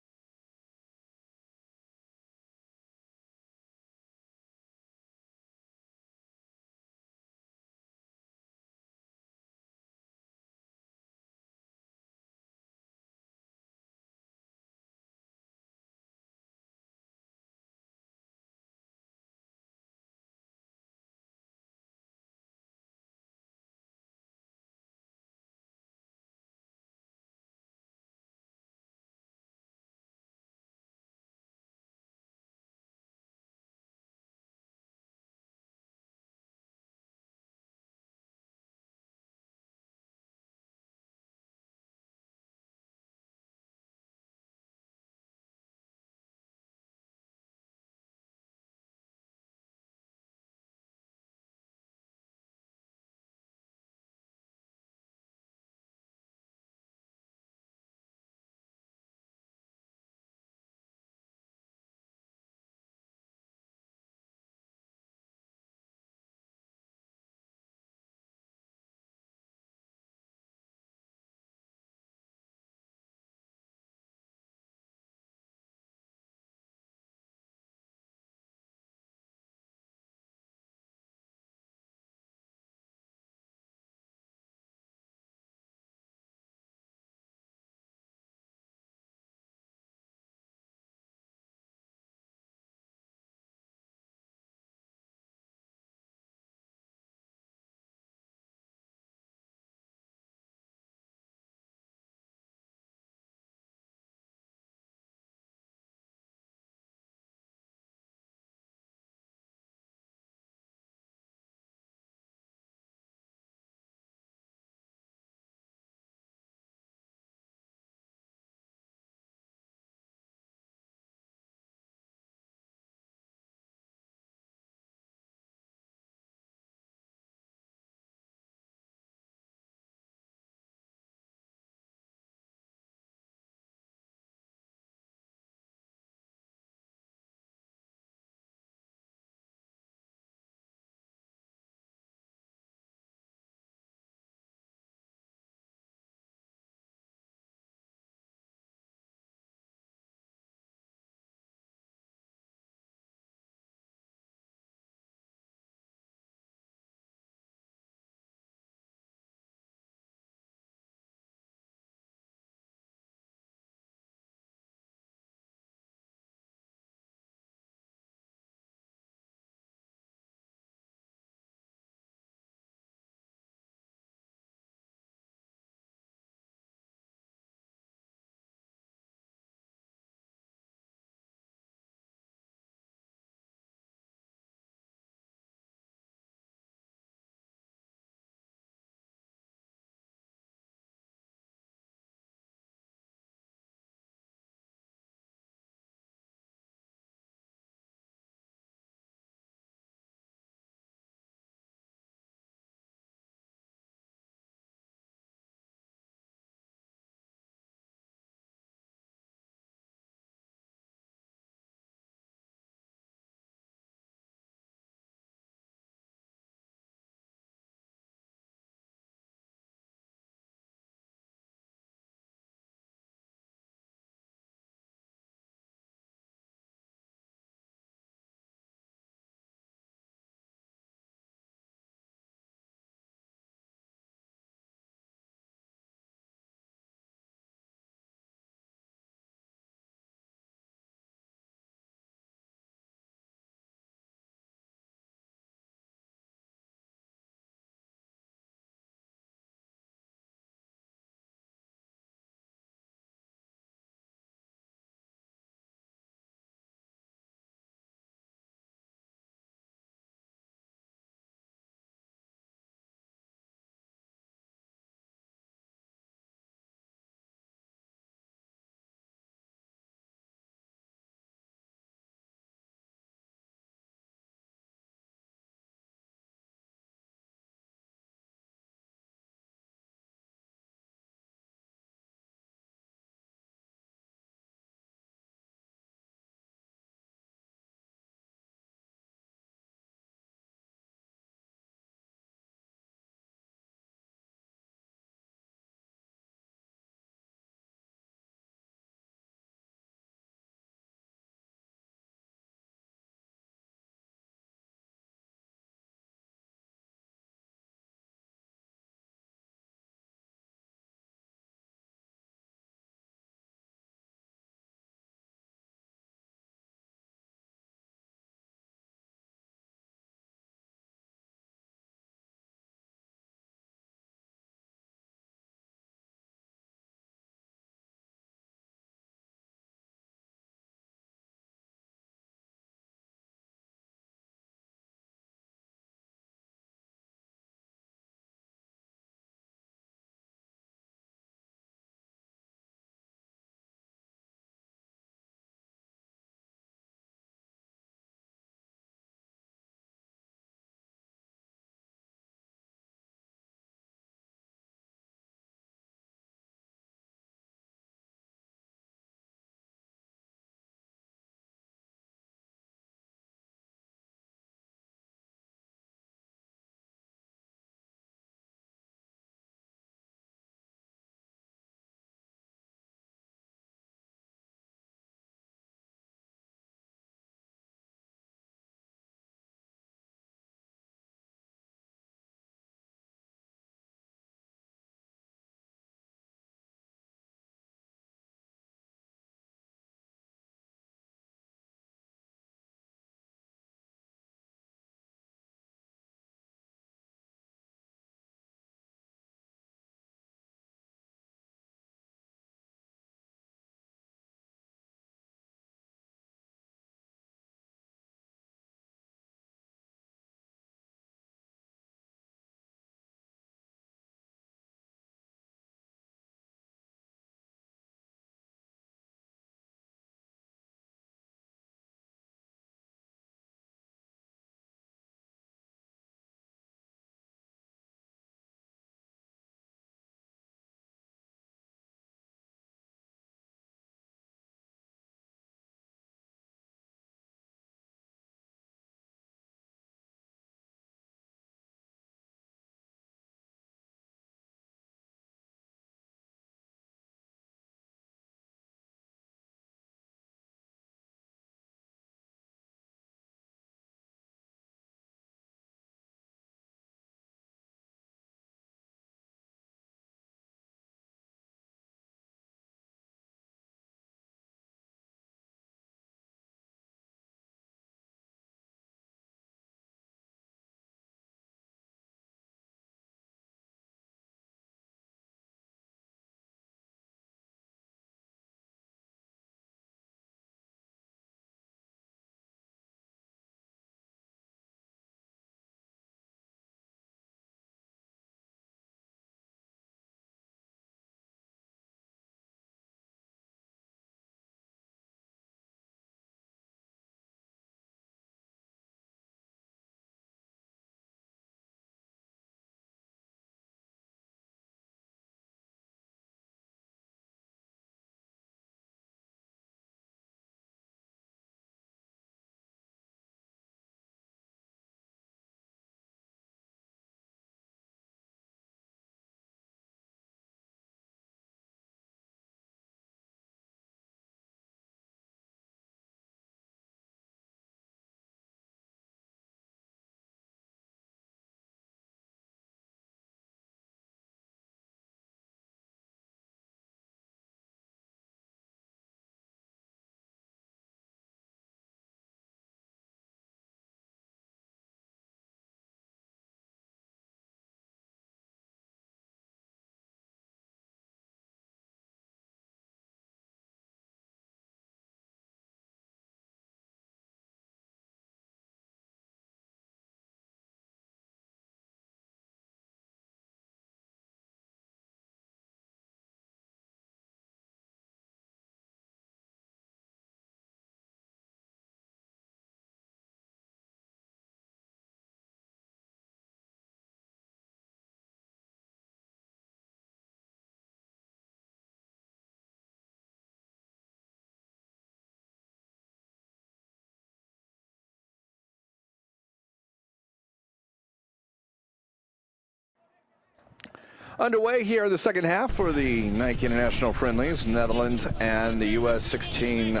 Underway here in the second half for the Nike International Friendlies, Netherlands and the U.S. 16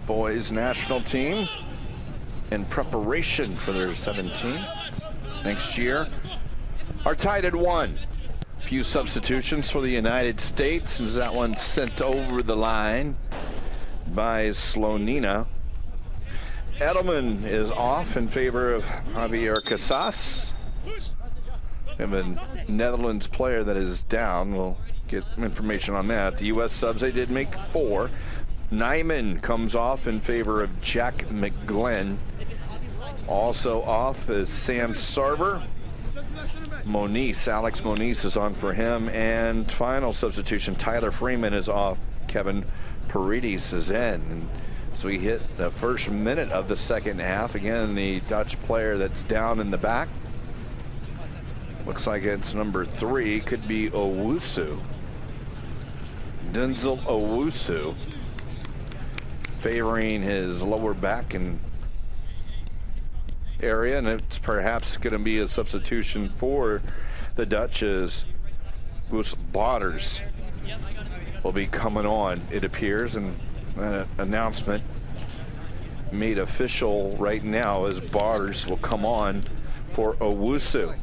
boys national team in preparation for their 17th next year are tied at 1. A few substitutions for the United States, as that one sent over the line by Slonina. Edelman is off in favor of Javier Casas. We have a Netherlands player that is down. We'll get information on that. The U.S. subs, they did make 4. Nyman comes off in favor of Jack McGlenn. Also off is Sam Sarver. Alex Moniz is on for him. And final substitution, Tyler Freeman is off. Kevin Paredes is in. And so we hit the first minute of the second half. Again, the Dutch player that's down in the back. Looks like it's number 3, could be Owusu. Denzel Owusu, favoring his lower back and area, and it's perhaps going to be a substitution for the Dutch as Goose Botters will be coming on, it appears, and an announcement made official right now as Botters will come on for Owusu.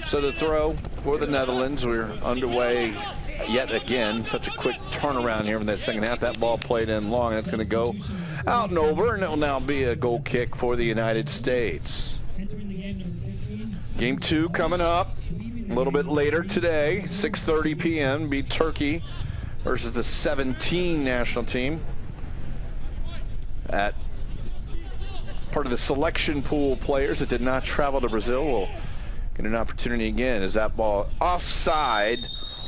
So the throw for the Netherlands. We're underway yet again. Such a quick turnaround here in that second half. That ball played in long. That's going to go out and over, and it will now be a goal kick for the United States. Game 2 coming up a little bit later today, 6:30 p.m. Be Turkey versus the 17 national team at part of the selection pool players that did not travel to Brazil. Will get an opportunity again as that ball offside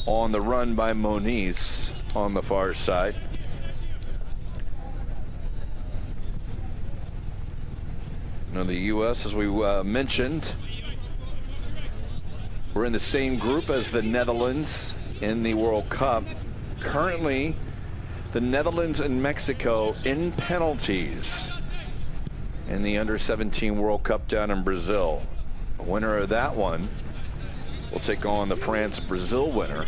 on the run by Moniz on the far side. Now the U.S., as we mentioned, we're in the same group as the Netherlands in the World Cup. Currently, the Netherlands and Mexico in penalties in the Under-17 World Cup down in Brazil. The winner of that one will take on the France-Brazil winner,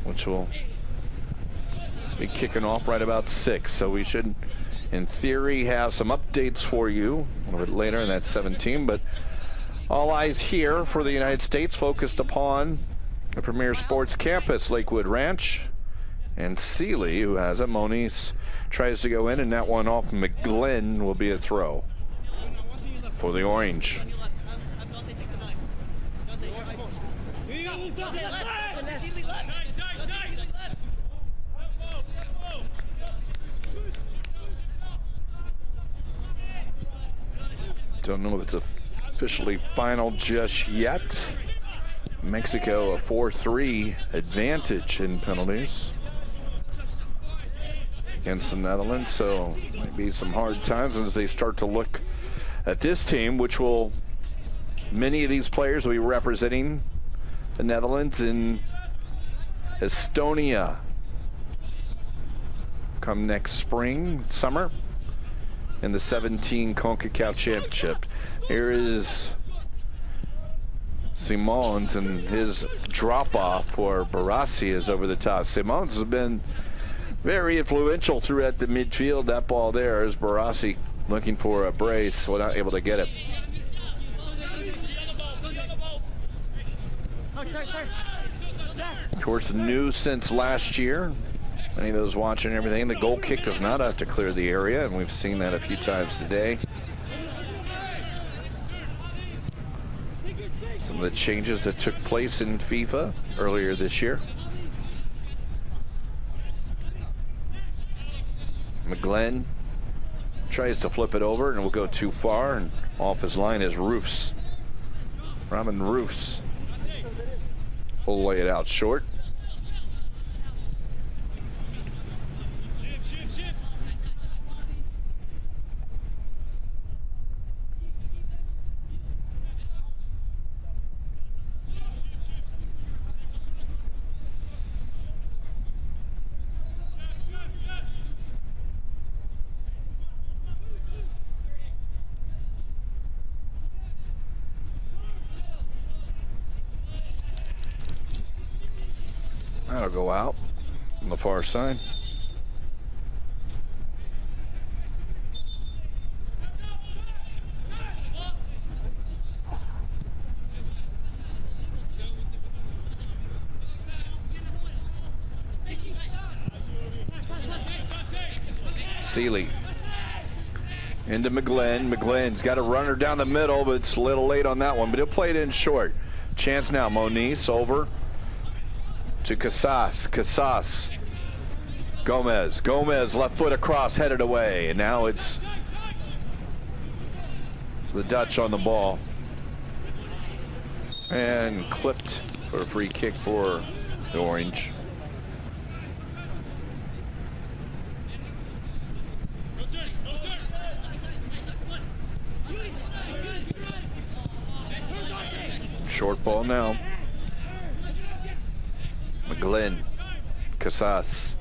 which will be kicking off right about 6. So we should, in theory, have some updates for you a little bit later in that 17. But all eyes here for the United States focused upon the Premier Sports Campus, Lakewood Ranch, and Sealy, who has a Moniz tries to go in, and that one off McGlenn will be a throw for the Orange. Don't know if it's officially final just yet. Mexico a 4-3 advantage in penalties against the Netherlands, so might be some hard times as they start to look at this team, which will, many of these players will be representing the Netherlands in Estonia come next spring, summer, in the 17 CONCACAF Championship. Here is Simons, and his drop-off for Barassi is over the top. Simons has been very influential throughout the midfield. That ball there is Barassi looking for a brace, well, not able to get it. Of course, new since last year. Many of those watching everything, the goal kick does not have to clear the area, and we've seen that a few times today. Some of the changes that took place in FIFA earlier this year. McGlenn tries to flip it over and will go too far, and off his line is Roofs. Ramin Roofs will lay it out short. That'll go out on the far side. Seeley into McGlynn. McGlynn's got a runner down the middle, but it's a little late on that one, but he'll play it in short. Chance now. Moniz over to Casas. Casas. Gomez. Gomez left foot across, headed away. And now it's the Dutch on the ball. And clipped for a free kick for the Orange. Short ball now. McGlynn. Casas.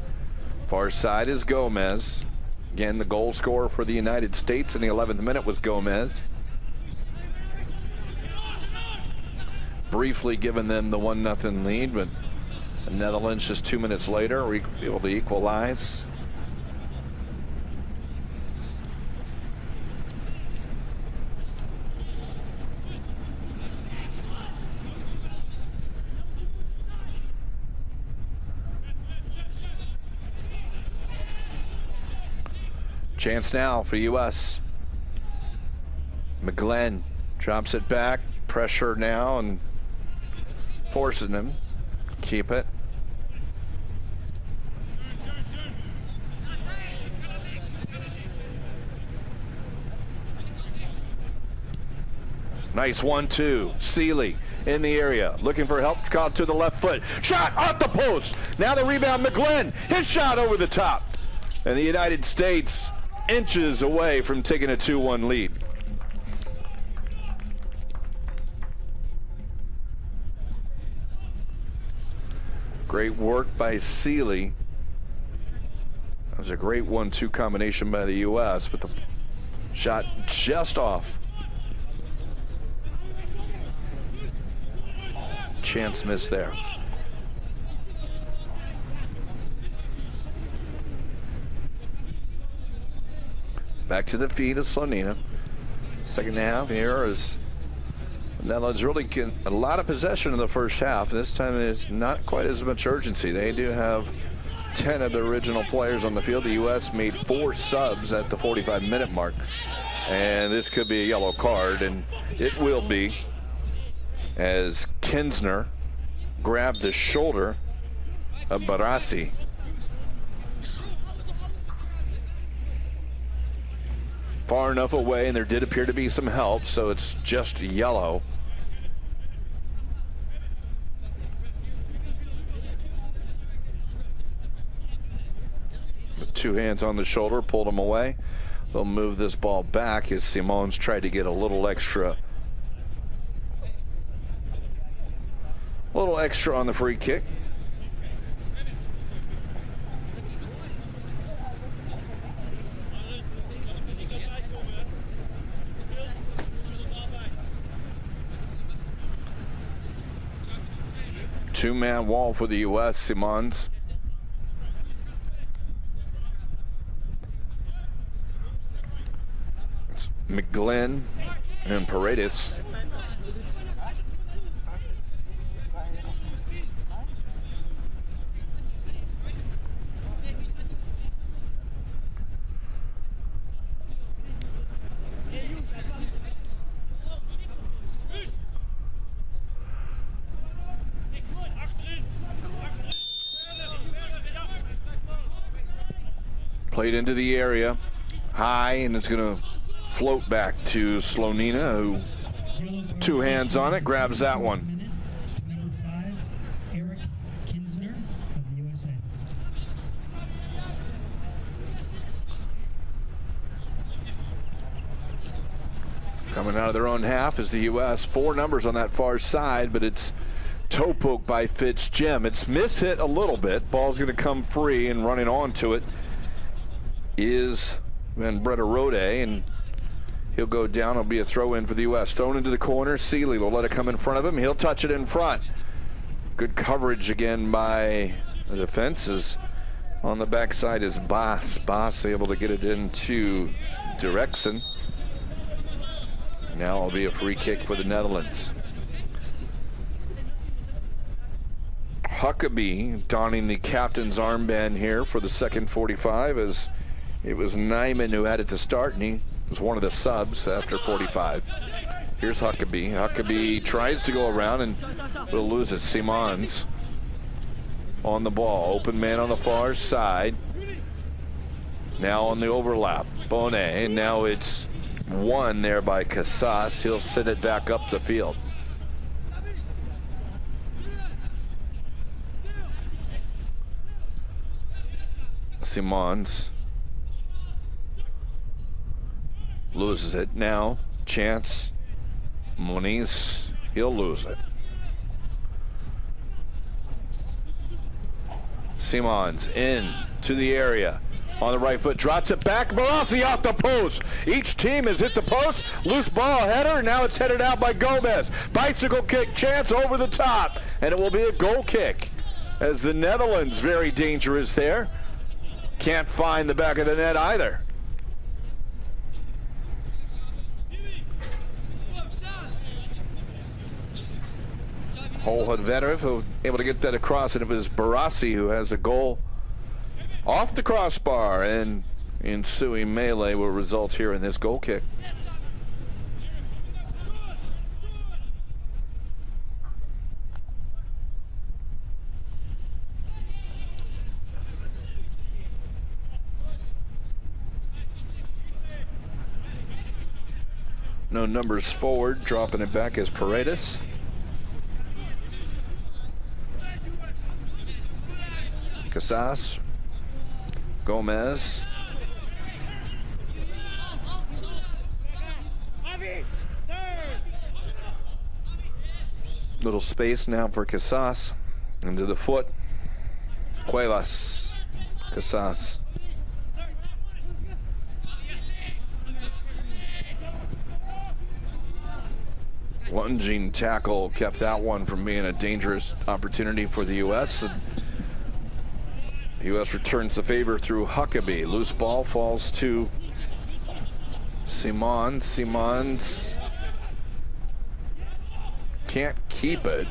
Far side is Gomez. Again, the goal scorer for the United States in the 11th minute was Gomez. Briefly giving them the 1-0 lead, but the Netherlands just 2 minutes later were able to equalize. Chance now for U.S. McGlynn drops it back. Pressure now and forcing them. Keep it. Nice 1-2. Seeley in the area. Looking for help. Caught to the left foot. Shot off the post. Now the rebound. McGlynn. His shot over the top. And the United States inches away from taking a 2-1 lead. Great work by Seeley. That was a great 1-2 combination by the U.S., but the shot just off. Chance miss there. Back to the feet of Slonina. Second half here is the Netherlands really get a lot of possession in the first half. This time there's not quite as much urgency. They do have 10 of the original players on the field. The U.S. made 4 subs at the 45-minute mark. And this could be a yellow card, and it will be, as Kinsner grabbed the shoulder of Barassi. Far enough away, and there did appear to be some help, so it's just yellow. With 2 hands on the shoulder, pulled him away. They'll move this ball back as Simons tried to get a little extra on the free kick. Two-man wall for the U.S. Simons. It's McGlynn and Paredes. Played into the area, high, and it's going to float back to Slonina, who 2 hands on it, grabs that one. Number 5, Eric Kinsner of the USA. Coming out of their own half is the U.S. 4 numbers on that far side, but it's toe poke by Fitz-Jim. It's mishit a little bit. Ball's going to come free, and running onto it is Van Brederode, and he'll go down. It'll be a throw in for the U.S. Thrown into the corner. Seeley will let it come in front of him. He'll touch it in front. Good coverage again by The defense is on the backside is Baas. Baas able to get it into Derexen. Now it'll be a free kick for the Netherlands. Huckabee donning the captain's armband here for the second 45, as it was Nyman who had it to start, and he was one of the subs after 45. Here's Huckabee. Huckabee tries to go around and will lose it. Simons on the ball. Open man on the far side. Now on the overlap. Bonet. And now it's won there by Casas. He'll send it back up the field. Simons loses it. Now chance. Moniz, he'll lose it. Simons in to the area on the right foot, drops it back. Barassi off the post. Each team has hit the post. Loose ball header. Now it's headed out by Gomez. Bicycle kick chance over the top, and it will be a goal kick, as the Netherlands very dangerous there. Can't find the back of the net either. Holhadverev able to get that across, and it was Barassi who has a goal off the crossbar, and ensuing melee will result here in this goal kick. No numbers forward, dropping it back as Paredes. Casas, Gomez. Little space now for Casas. Into the foot. Cuevas. Casas. Lunging tackle kept that one from being a dangerous opportunity for the U.S. The U.S. returns the favor through Huckabee. Loose ball falls to Simons. Simons can't keep it.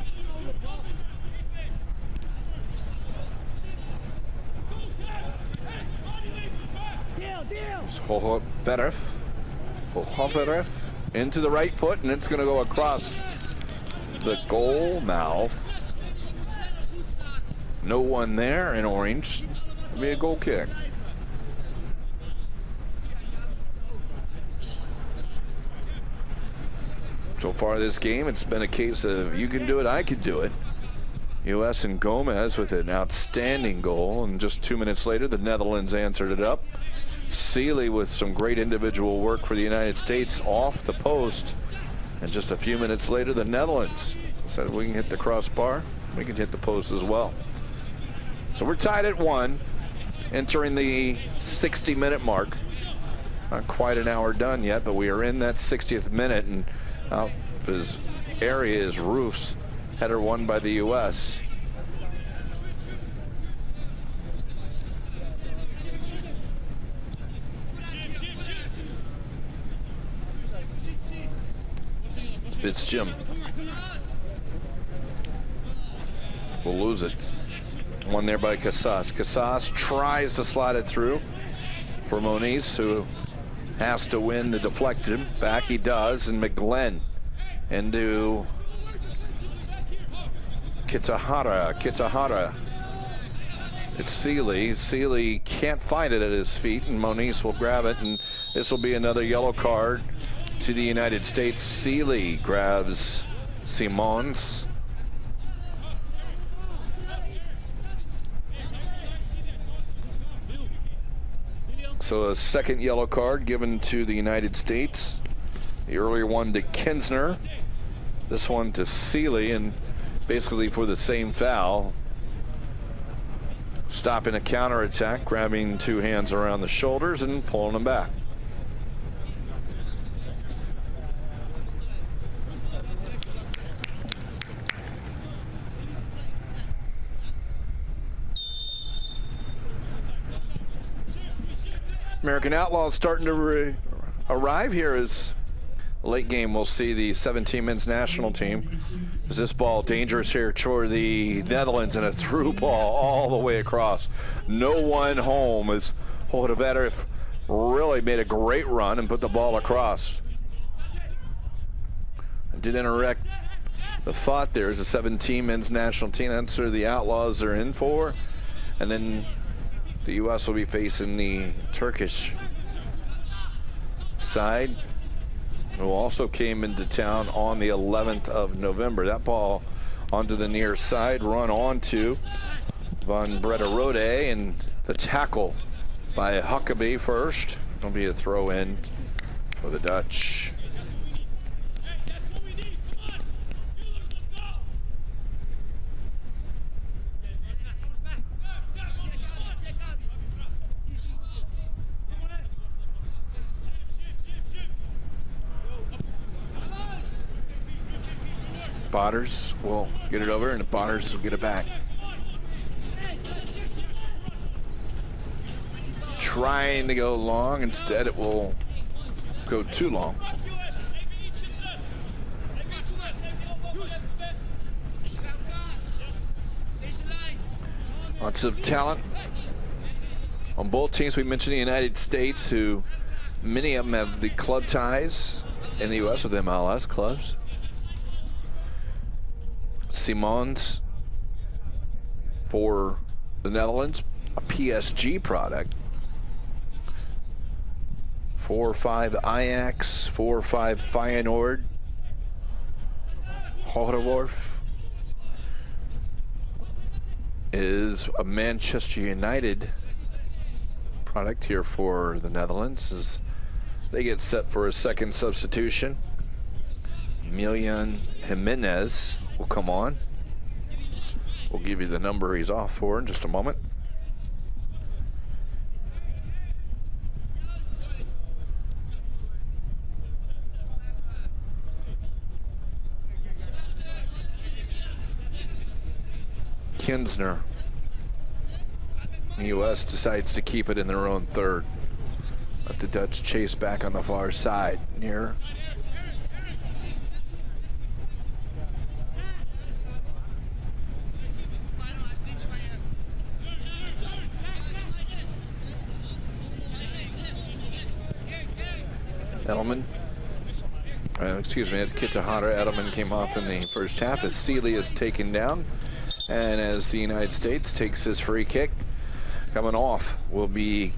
Holhadverev into the right foot, and it's going to go across the goal mouth. No one there in orange. It'll be a goal kick. So far this game, it's been a case of you can do it, I can do it. U.S. and Gomez with an outstanding goal, and just 2 minutes later, the Netherlands answered it up. Seeley with some great individual work for the United States off the post, and just a few minutes later, the Netherlands said we can hit the crossbar, we can hit the post as well. So we're tied at 1, entering the 60-minute mark. Not quite an hour done yet, but we are in that 60th minute, and out of his area is Roof's header won by the U.S. It's Jim. We'll lose it. One there by Casas. Casas tries to slide it through for Moniz, who has to win the deflected. Back he does, and McGlenn into Kitahara. Kitahara. It's Seeley. Seeley can't find it at his feet, and Moniz will grab it, and this will be another yellow card to the United States. Seeley grabs Simons. So a second yellow card given to the United States. The earlier one to Kinsner. This one to Seeley, and basically for the same foul. Stopping a counterattack, grabbing two hands around the shoulders and pulling them back. American Outlaws starting to arrive here as late game. We'll see the 17 men's national team. Is this ball dangerous here for the Netherlands, and a through ball all the way across. No one home as Hodevetter really made a great run and put the ball across. Did interact the thought there is a 17 men's national team. That's where the Outlaws are in for. And then the U.S. will be facing the Turkish side, who also came into town on the 11th of November. That ball onto the near side, run onto Van Brederode, and the tackle by Huckabee first. It'll be a throw in for the Dutch. Botters will get it over, and the Botters will get it back. Trying to go long, instead it will go too long. Lots of talent on both teams. We mentioned the United States, who many of them have the club ties in the U.S. with MLS clubs. Simons for the Netherlands, a PSG product. 4-5 Ajax, 4-5 Feyenoord. Hodeworth is a Manchester United product here for the Netherlands as they get set for a second substitution. Milian Jimenez will come on. We'll give you the number he's off for in just a moment. Kinsner, the U.S. decides to keep it in their own third. Let the Dutch chase back on the far side near Edelman. Excuse me, it's Kitahara. Edelman came off in the first half as Sealy is taken down. And as the United States takes his free kick, coming off will be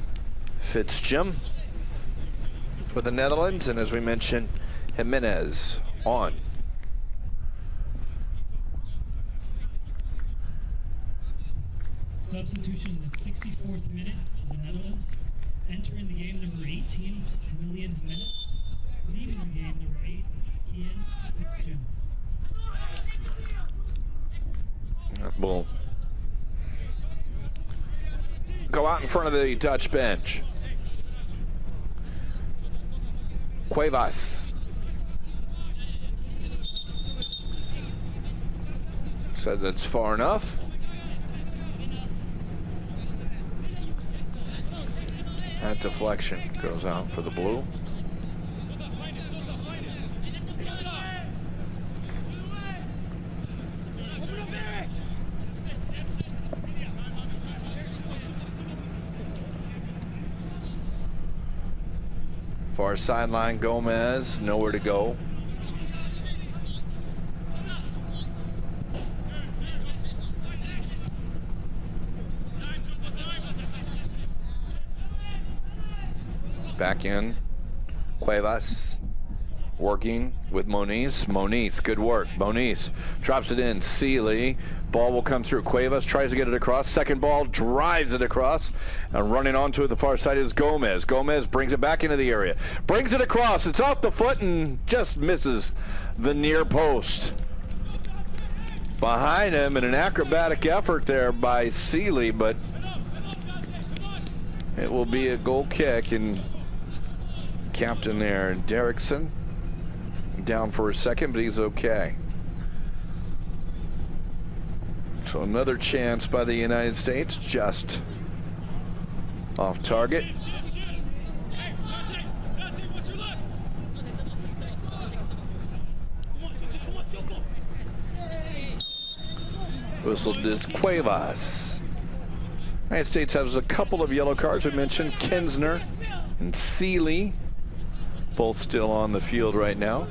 Fitzjim for the Netherlands. And as we mentioned, Jimenez on. Substitution in the 64th minute for the Netherlands. Entering the game, number 18, Milian Jimenez. Leaving the game, number 8, Kian Fitzjim. Will go out in front of the Dutch bench. Cuevas said that's far enough. That deflection goes out for the blue. Far sideline, Gomez, nowhere to go. Back in, Cuevas working with Moniz. Moniz, good work. Moniz drops it in. Sealy, ball will come through. Cuevas tries to get it across. Second ball, drives it across. And running onto it the far side is Gomez. Gomez brings it back into the area. Brings it across. It's off the foot and just misses the near post. Behind him in an acrobatic effort there by Sealy, but it will be a goal kick. And captain there, Derrickson, down for a second, but he's okay. So another chance by the United States, just off target. Whistled is Cuevas. United States has a couple of yellow cards. We mentioned Kinsner and Seeley, both still on the field right now.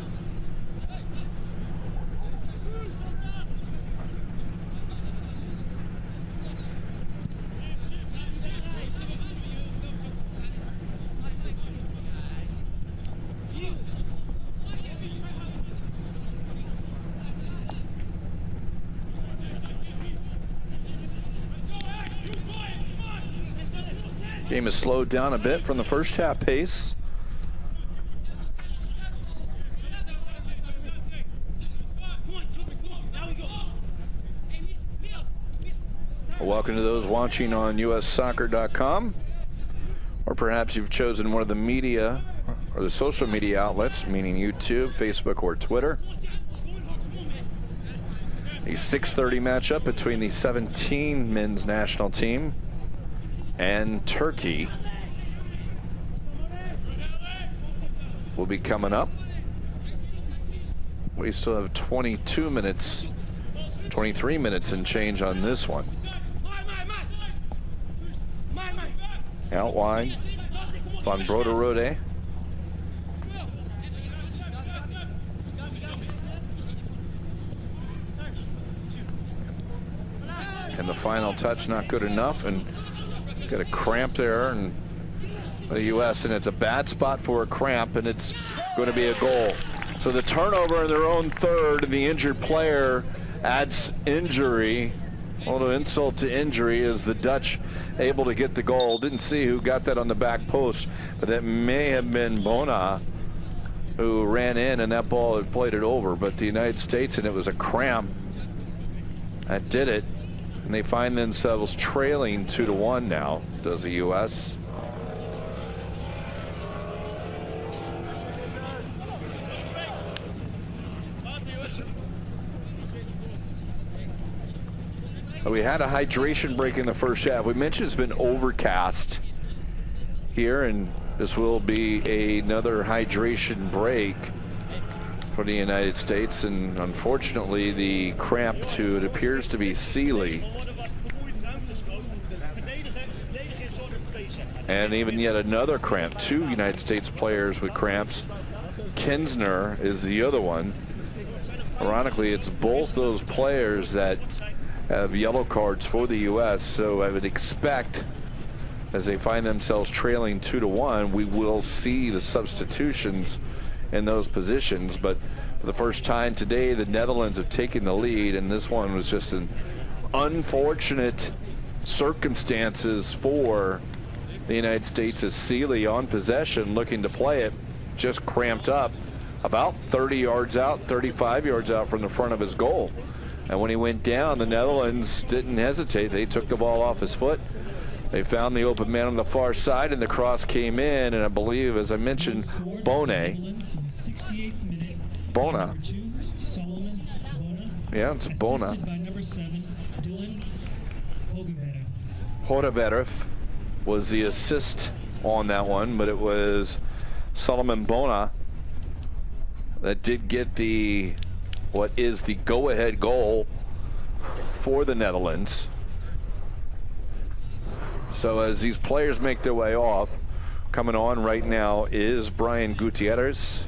Game has slowed down a bit from the first half pace. Welcome to those watching on ussoccer.com, or perhaps you've chosen one of the media or the social media outlets, meaning YouTube, Facebook, or Twitter. A 6:30 matchup between the 17 men's national team and Turkey will be coming up. We still have 22 minutes, 23 minutes and change on this one. Out wide, Van Broderode. And the final touch not good enough, and got a cramp there, and the U.S., and it's a bad spot for a cramp, and it's going to be a goal. So the turnover in their own third, and the injured player adds injury. A little insult to injury is the Dutch able to get the goal. Didn't see who got that on the back post, but that may have been Bona who ran in, and that ball had played it over. But the United States, and it was a cramp that did it. And they find themselves trailing 2-1 now, does the U.S. We had a hydration break in the first half. We mentioned it's been overcast here, and this will be another hydration break for the United States, and unfortunately the cramp to, it appears to be Seeley. And even yet another cramp, 2 United States players with cramps. Kinsner is the other one. Ironically, it's both those players that have yellow cards for the U.S., so I would expect as they find themselves trailing 2-1, we will see the substitutions in those positions. But for the first time today, the Netherlands have taken the lead, and this one was just an unfortunate circumstances for the United States, as Seeley on possession looking to play it just cramped up about 30 yards out, 35 yards out from the front of his goal. And when he went down, the Netherlands didn't hesitate. They took the ball off his foot. They found the open man on the far side, and the cross came in, and I believe, as I mentioned, Bona. Yeah, it's Bona. Hodeverf was the assist on that one, but it was Solomon Bona that did get the, what is the go-ahead goal for the Netherlands. So as these players make their way off, coming on right now is Brian Gutierrez.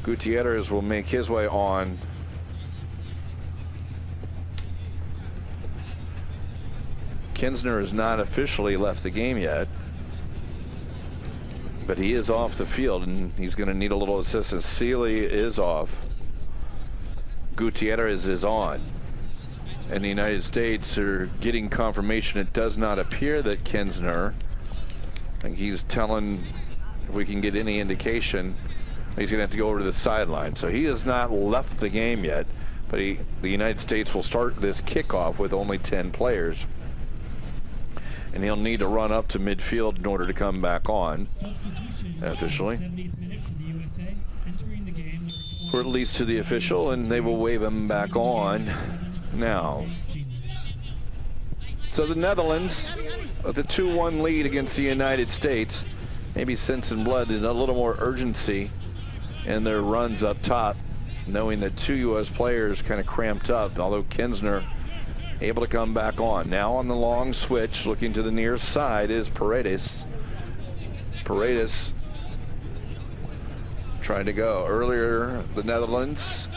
Gutierrez will make his way on. Kinsner has not officially left the game yet, but he is off the field, and he's going to need a little assistance. Seeley is off. Gutierrez is on. And the United States are getting confirmation. It does not appear that Kinsner, I think he's telling, if we can get any indication, he's going to have to go over to the sideline. So he has not left the game yet, but the United States will start this kickoff with only 10 players. And he'll need to run up to midfield in order to come back on officially. Or at least to the official, and they will wave him back on now. So the Netherlands with a 2-1 lead against the United States, maybe sense in blood and a little more urgency in their runs up top, knowing that 2 U.S. players kind of cramped up, although Kinsner able to come back on. Now on the long switch, looking to the near side is Paredes. Paredes trying to go. Earlier, the Netherlands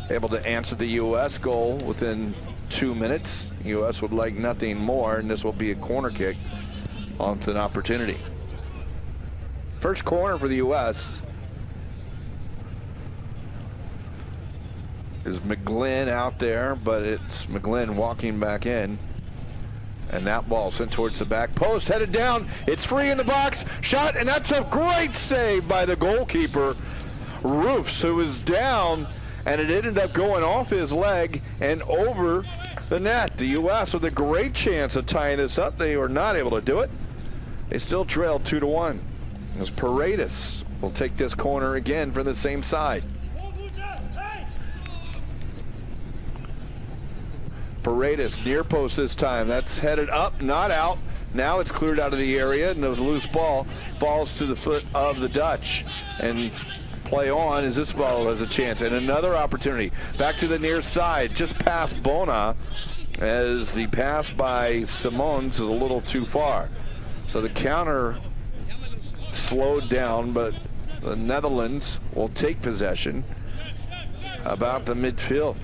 able to answer the U.S. goal within 2 minutes. U.S. would like nothing more, and this will be a corner kick on an opportunity. First corner for the U.S. is McGlynn out there, but it's McGlynn walking back in. And that ball sent towards the back post, headed down. It's free in the box, shot, and that's a great save by the goalkeeper, Roofs, who was down, and it ended up going off his leg and over the net. The U.S. with a great chance of tying this up. They were not able to do it. They still trailed 2-1. As Paredes will take this corner again from the same side. Paredes near post this time. That's headed up, not out. Now it's cleared out of the area, and the loose ball falls to the foot of the Dutch. And play on as this ball has a chance. And another opportunity. Back to the near side, just past Bona, as the pass by Simons is a little too far. So the counter slowed down, but the Netherlands will take possession about the midfield.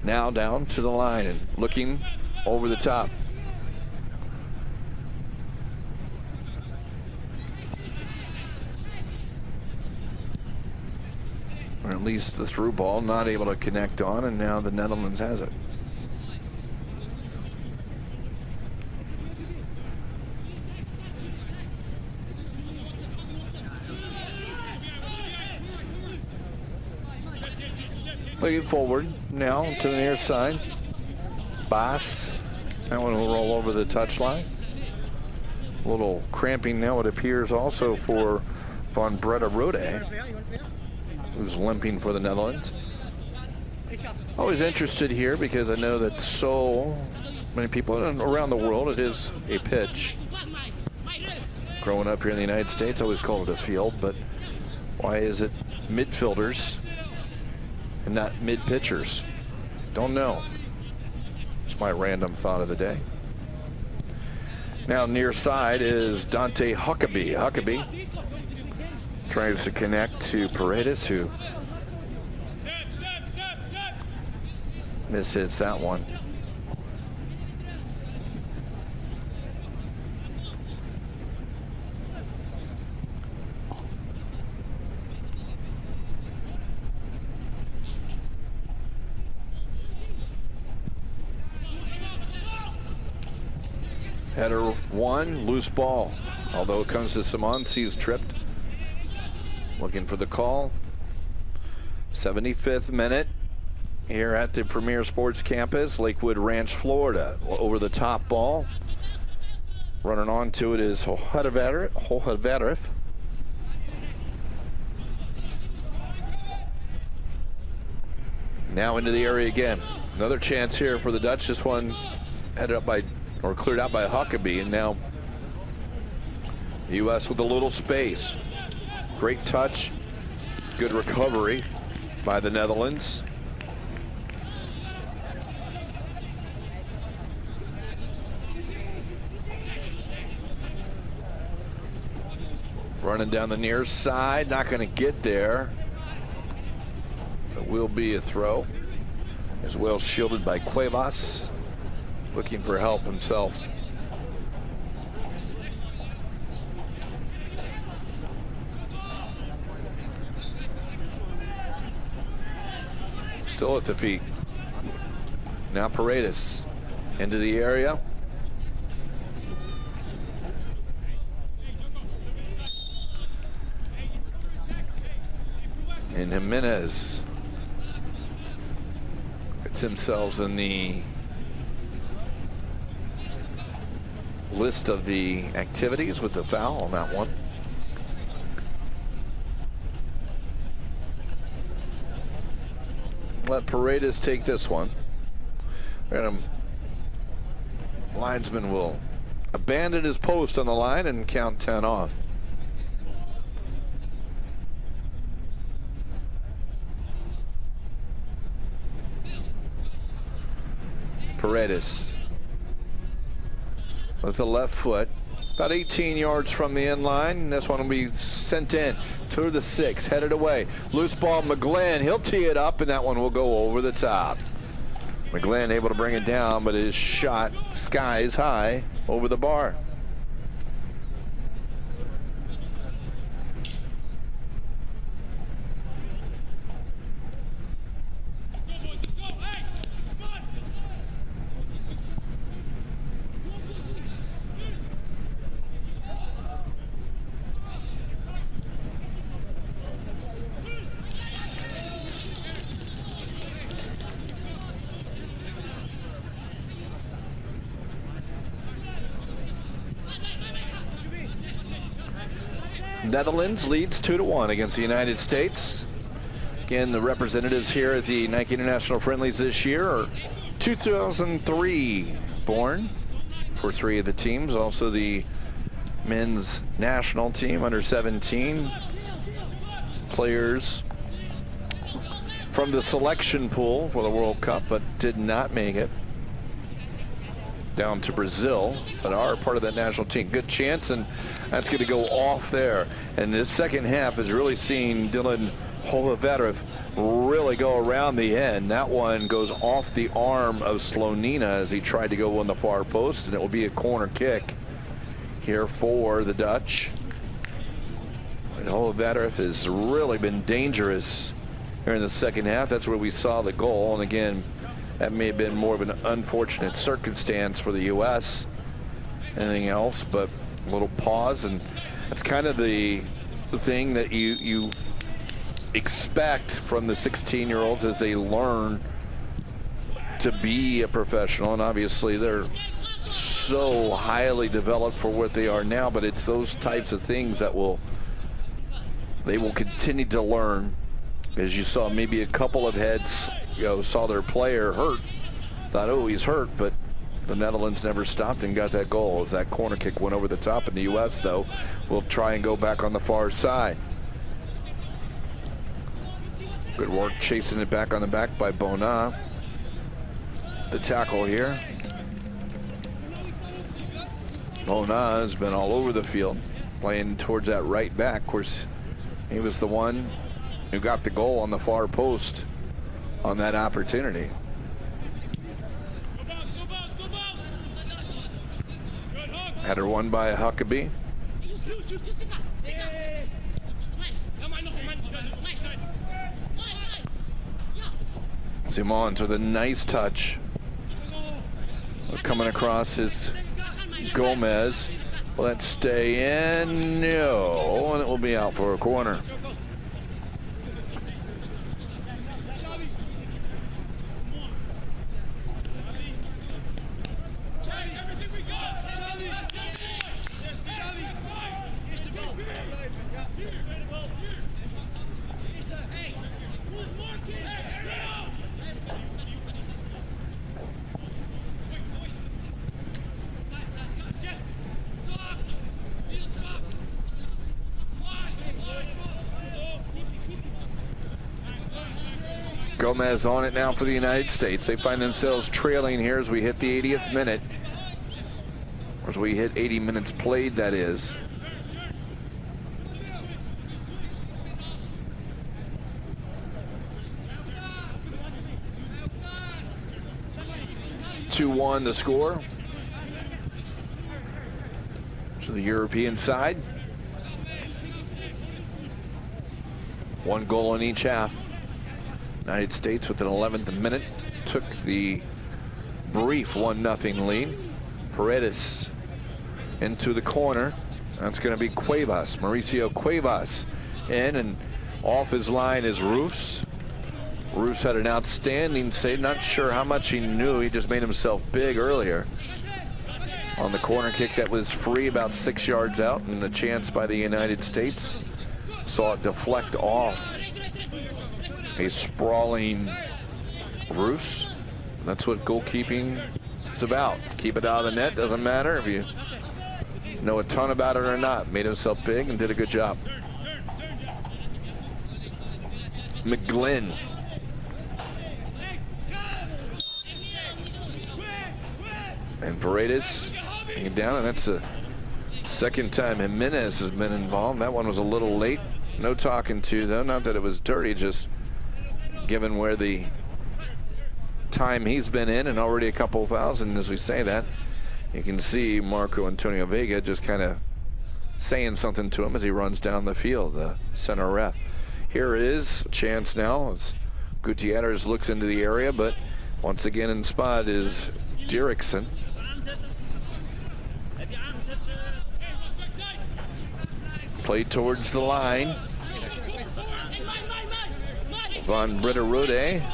Now down to the line and looking over the top. Or at least the through ball not able to connect on, and now the Netherlands has it. Looking forward now to the near side. Bass. That one will roll over the touchline. A little cramping now, it appears, also for Van Breda Rode, who's limping for the Netherlands. Always interested here because I know that so many people around the world, it is a pitch. Growing up here in the United States, I always called it a field, but why is it midfielders and not mid-pitchers? Don't know. It's my random thought of the day. Now near side is Dante Huckabee. Huckabee tries to connect to Paredes, who mishits that one. Header one, loose ball. Although it comes to Simons, he's tripped. Looking for the call. 75th minute here at the Premier Sports Campus, Lakewood Ranch, Florida. Over the top ball. Running onto it is Hohadvarif. Now into the area again. Another chance here for the Dutch. This one headed up by, or cleared out by Huckabee, and now the U.S. with a little space. Great touch, good recovery by the Netherlands. Running down the near side, not going to get there. It will be a throw. As well shielded by Cuevas, looking for help himself. Still at the feet. Now Paredes into the area. And Jimenez gets themselves in the list of the activities with the foul on that one. Let Paredes take this one. And linesman will abandon his post on the line and count 10 off. Paredes with the left foot, about 18 yards from the end line. This one will be sent in to the 6, headed away. Loose ball, McGlynn, he'll tee it up, and that one will go over the top. McGlynn able to bring it down, but his shot skies high over the bar. Netherlands leads 2-1 against the United States. Again, the representatives here at the Nike International Friendlies this year are 2003 born for 3 of the teams. Also the men's national team under 17 players from the selection pool for the World Cup, but did not make it down to Brazil, but are part of that national team. Good chance, and that's going to go off there. And this second half has really seen Dylan Holovetrov really go around the end. That one goes off the arm of Slonina as he tried to go on the far post, and it will be a corner kick here for the Dutch. And Holovetrov has really been dangerous here in the second half. That's where we saw the goal, and again, that may have been more of an unfortunate circumstance for the U.S. Anything else, but a little pause, and that's kind of the thing that you expect from the 16-year-olds as they learn to be a professional. And obviously they're so highly developed for what they are now, but it's those types of things that they will continue to learn. As you saw, maybe a couple of heads, saw their player hurt, thought, oh, he's hurt, but the Netherlands never stopped and got that goal as that corner kick went over the top. In the U.S., though, will try and go back on the far side. Good work chasing it back on the back by Bona. The tackle here. Bona has been all over the field, playing towards that right back. Of course, he was the one who got the goal on the far post on that opportunity. Header won by Huckabee. Simons with a nice touch. Coming across is Gomez. Will that stay in? No, and it will be out for a corner. Gomez on it now for the United States. They find themselves trailing here as we hit the 80th minute. Or as we hit 80 minutes played, that is. (2-1) the score. To the European side. 1 goal in each half. United States with an 11th minute took the brief 1-0 lead. Paredes into the corner. That's going to be Cuevas, Mauricio Cuevas in, and off his line is Roos. Roos had an outstanding save. Not sure how much he knew. He just made himself big earlier on the corner kick that was free about 6 yards out, and the chance by the United States saw it deflect off a sprawling Roos. That's what goalkeeping is about. Keep it out of the net. Doesn't matter if you know a ton about it or not, made himself big and did a good job. McGlynn. And Paredes hanging down, and that's the second time Jimenez has been involved. That one was a little late. No talking to, though. Not that it was dirty, just given where the time he's been in, and already a couple thousand as we say that. You can see Marco Antonio Vega just kind of saying something to him as he runs down the field, the center ref. Here is a chance now as Gutierrez looks into the area, but once again in spot is Dieriksen. Play towards the line. Van Brederode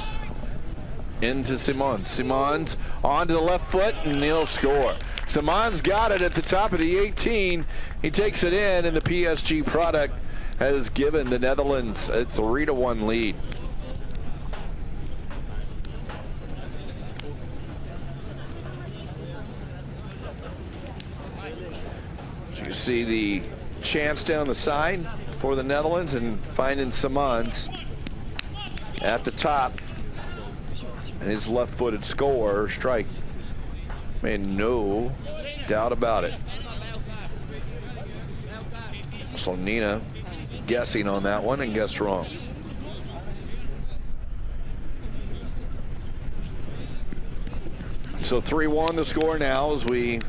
into Simons. Simons onto the left foot, and he'll score. Simons got it at the top of the 18. He takes it in, and the PSG product has given the Netherlands a 3-1 lead. So you see the chance down the side for the Netherlands, and finding Simons at the top. And his left-footed score or strike, made no doubt about it. So Nina guessing on that one and guessed wrong. So 3-1 the score now as we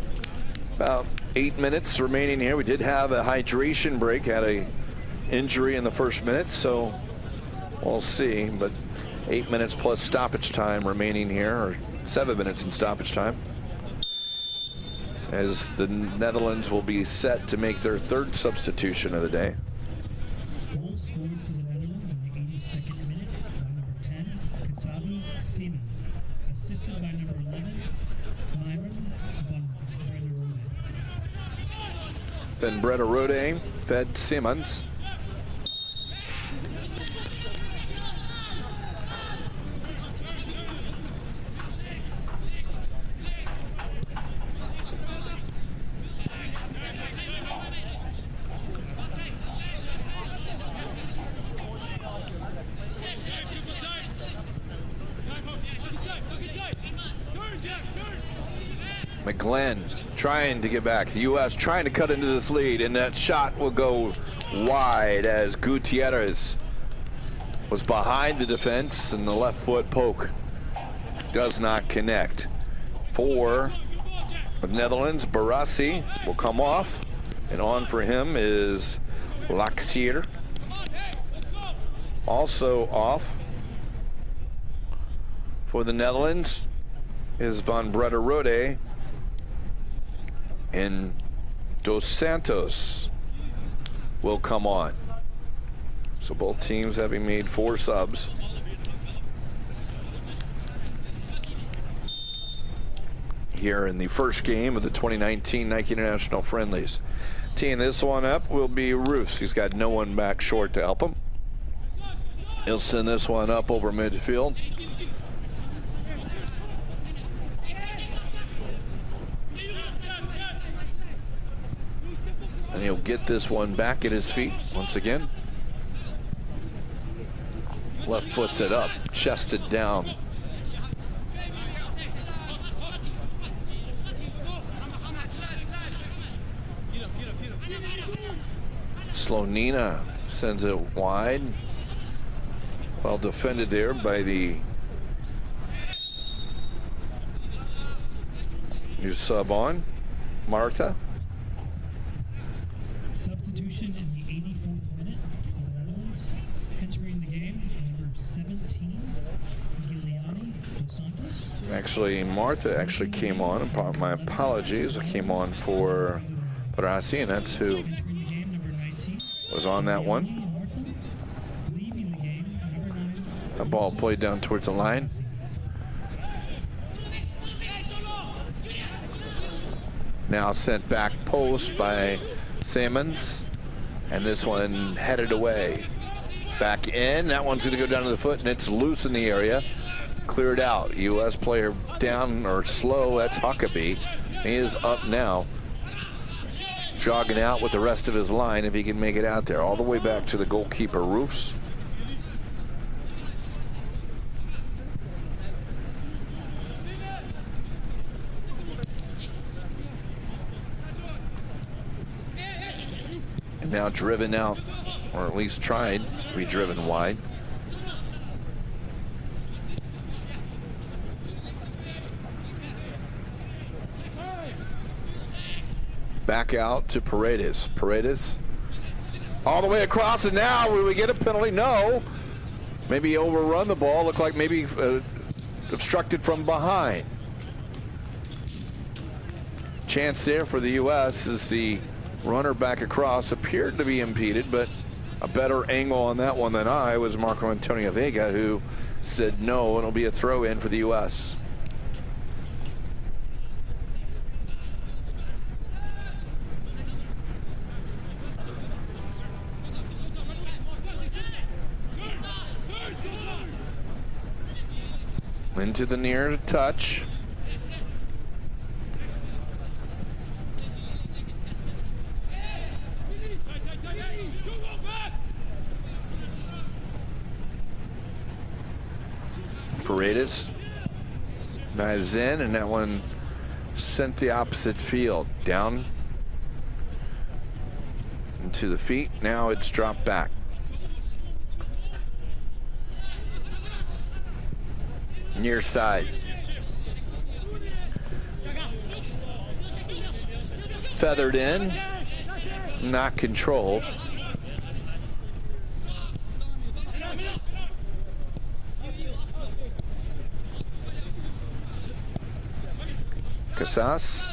about 8 minutes remaining here. We did have a hydration break, had a injury in the first minute, so we'll see, but 8 minutes plus stoppage time remaining here, or 7 minutes in stoppage time, as the Netherlands will be set to make their third substitution of the day. Goal scores for the Netherlands in the 82nd minute by number 10, Kasabi Siemens, assisted by number 11, Myron Van Brederode fed Siemens. McGlynn trying to get back. The U.S. trying to cut into this lead, and that shot will go wide as Gutierrez was behind the defense, and the left foot poke does not connect. For the Netherlands, Barassi will come off, and on for him is Laxier. Also off for the Netherlands is Van Brederode, and Dos Santos will come on. So both teams having made 4 subs. Here in the first game of the 2019 Nike International Friendlies. Teeing this one up will be Roos. He's got no one back short to help him. He'll send this one up over midfield. And he'll get this one back at his feet once again. Left foot's it up, chested down. Slonina sends it wide. Well defended there by the new sub on, Martha. Substitution in the 84th minute for the Netherlands. Entering the game, number 17, Giuliani Dos Santos. Actually, Martha actually came on. My apologies. I came on for Barassi, and that's who was on that one. That ball played down towards the line. Now sent back post by Siemens, and this one headed away. Back in, that one's gonna go down to the foot, and it's loose in the area. Cleared out. U.S. player down or slow, that's Huckabee. He is up now. jogging out with the rest of his line if he can make it out there. All the way back to the goalkeeper roofs. And now driven out, or at least tried to be driven wide. Back out to Paredes. Paredes all the way across, and now will we get a penalty? No. Maybe overrun the ball. Looked like maybe obstructed from behind. Chance there for the U.S. as the runner back across appeared to be impeded, but a better angle on that one than I was Marco Antonio Vega, who said no, and it'll be a throw in for the U.S. Into the near touch. Paredes dives in, and that one sent the opposite field. Down into the feet. Now it's dropped back. Near side. Feathered in, not controlled. Casas.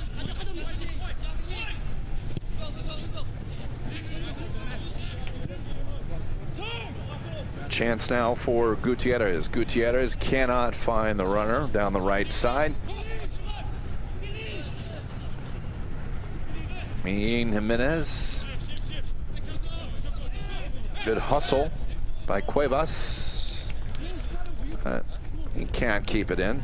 Chance now for Gutierrez. Gutierrez cannot find the runner down the right side. Mean Jimenez. Good hustle by Cuevas. He can't keep it in.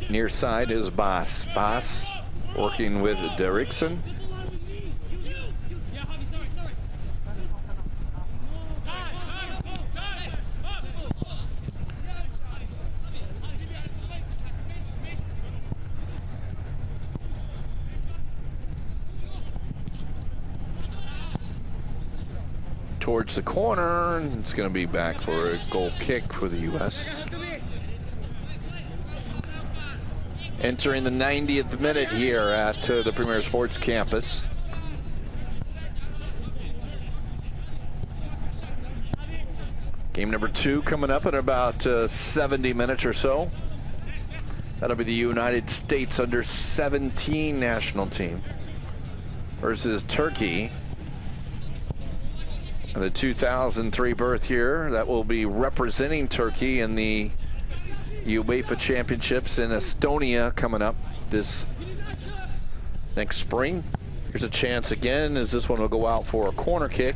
Near side is Bass. Bass working with Derrickson. Towards the corner, and it's going to be back for a goal kick for the U.S. Entering the 90th minute here at the Premier Sports Campus. Game number 2 coming up in about 70 minutes or so. That'll be the United States under-17 national team versus Turkey. And the 2003 birth here, that will be representing Turkey in the UEFA Championships in Estonia coming up this next spring. Here's a chance again, as this one will go out for a corner kick.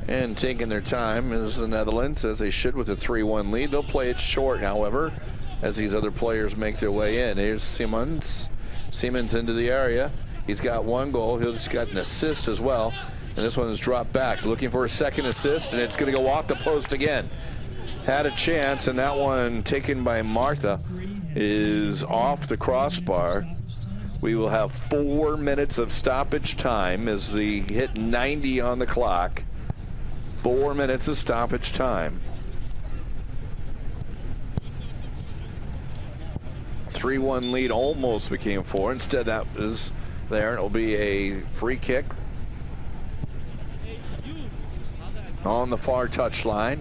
And taking their time is the Netherlands, as they should with a 3-1 lead. They'll play it short, however, as these other players make their way in. Here's Siemens. Siemens into the area. He's got 1 goal. He's got an assist as well. And this one is dropped back. Looking for a second assist, and it's going to go off the post again. Had a chance, and that one taken by Martha is off the crossbar. We will have 4 minutes of stoppage time as the hit 90 on the clock. 4 minutes of stoppage time. 3-1 lead almost became 4. Instead, that is there. It'll be a free kick on the far touchline.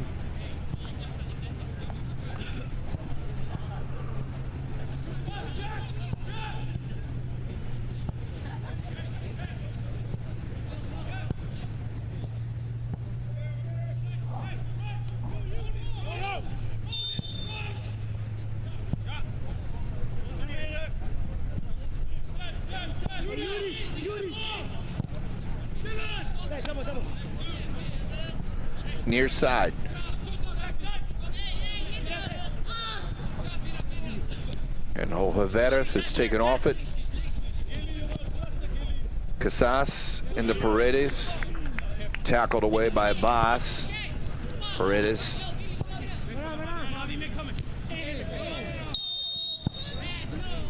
near side. And Hovaverov is taken off it. Casas into Paredes. Tackled away by Bass. Paredes.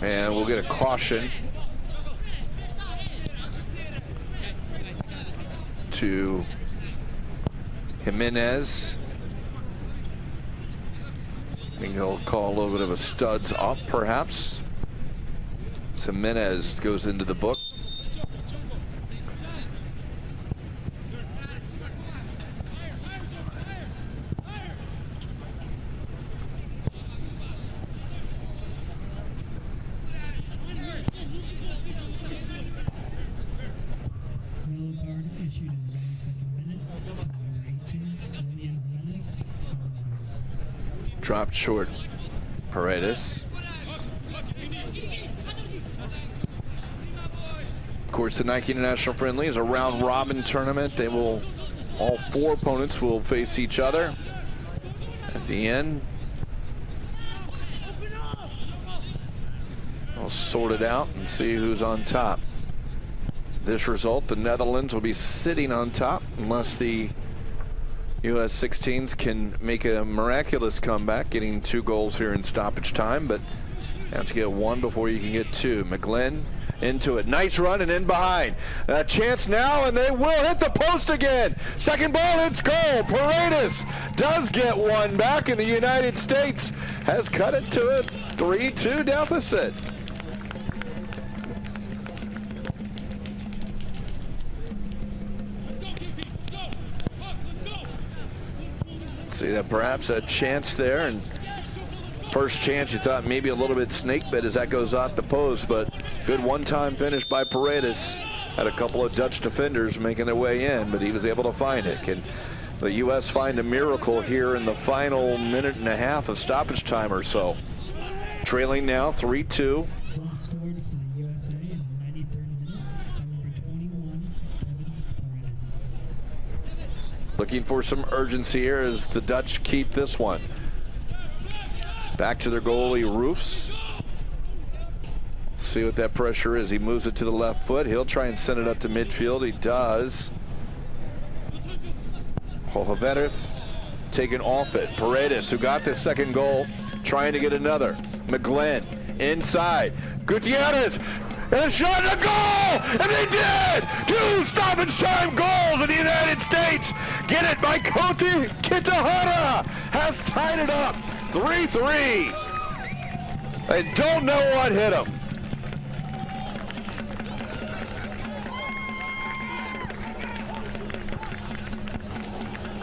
And we'll get a caution to Jimenez. I think he'll call a little bit of a studs up, perhaps. Jimenez goes into the book. Dropped short. Paredes. Of course, the Nike International Friendly is a round-robin tournament. They will, all four opponents will face each other at the end. We'll sort it out and see who's on top. This result, the Netherlands will be sitting on top unless the U-16s can make a miraculous comeback, getting 2 goals here in stoppage time, but you have to get 1 before you can get 2. McGlynn into it. Nice run and in behind. A chance now, and they will hit the post again. Second ball, it's goal. Paredes does get 1 back, and the United States has cut it to a 3-2 deficit. See that perhaps a chance there, and first chance you thought maybe a little bit snake bit as that goes off the post, but good one-time finish by Paredes. Had a couple of Dutch defenders making their way in, but he was able to find it. Can the U.S. find a miracle here in the final minute and a half of stoppage time or so? Trailing now 3-2. Looking for some urgency here as the Dutch keep this one. Back to their goalie, Roofs. See what that pressure is. He moves it to the left foot. He'll try and send it up to midfield. He does. Hovaverov taken off it. Paredes, who got the second goal, trying to get another. McGlynn inside. Gutierrez. And a shot and a goal! And they did! 2 stoppage time goals in the United States! Get it by Koti Kitahara! Has tied it up. 3-3. I don't know what hit him.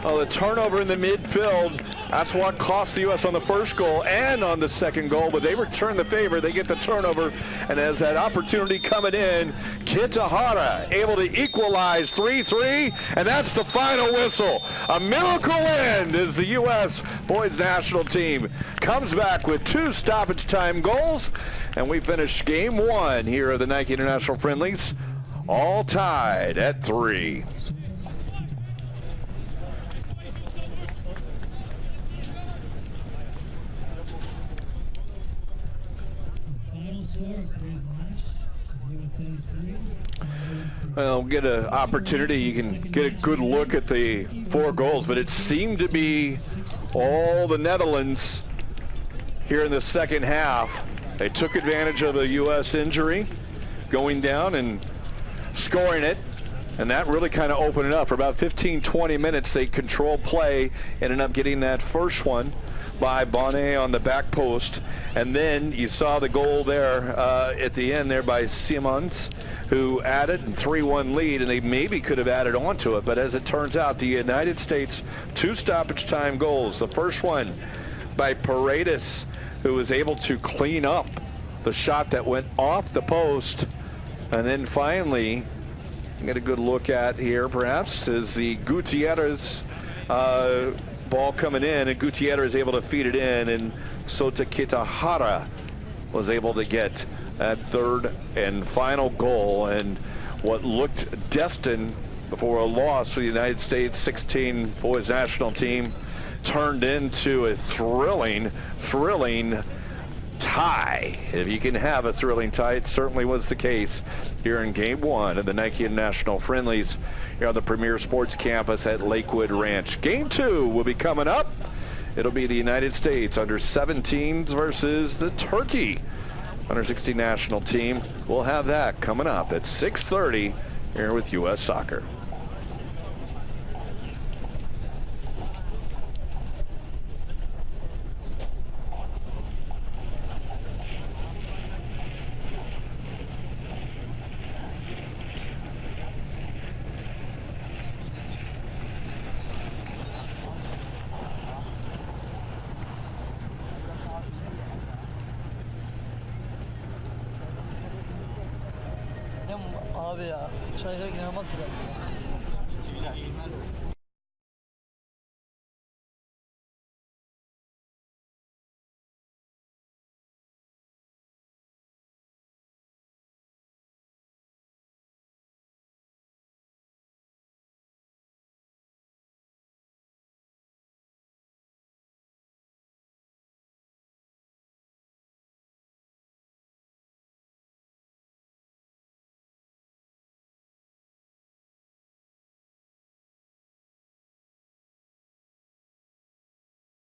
Oh, the turnover in the midfield. That's what cost the U.S. on the first goal and on the second goal, but they return the favor. They get the turnover, and as that opportunity coming in, Kitahara able to equalize 3-3, and that's the final whistle. A miracle end as the U.S. boys national team comes back with 2 stoppage time goals, and we finished game 1 here of the Nike International Friendlies, all tied at 3. Well, get an opportunity. You can get a good look at the 4 goals, but it seemed to be all the Netherlands here in the second half. They took advantage of a U.S. injury, going down and scoring it, and that really kind of opened it up. For about 15-20 minutes, they controlled play, ended up getting that first one by Bonnet on the back post, and then you saw the goal there at the end there by Simons, who added a 3-1 lead, and they maybe could have added on to it, but as it turns out, the United States 2 stoppage time goals. The first one by Paredes, who was able to clean up the shot that went off the post, and then finally, get a good look at here perhaps, is the Gutierrez ball coming in, and Gutierrez is able to feed it in, and Sota Kitahara was able to get that third and final goal, and what looked destined before a loss for the United States 16 boys national team turned into a thrilling tie. If you can have a thrilling tie, it certainly was the case here in Game 1 of the Nike International Friendlies here on the Premier Sports Campus at Lakewood Ranch. Game 2 will be coming up. It'll be the United States under 17s versus the Turkey under 16 national team. We'll have that coming up at 6:30 here with U.S. Soccer. Abi ya, çaylar inanılmaz güzel. Güzel, yenmez.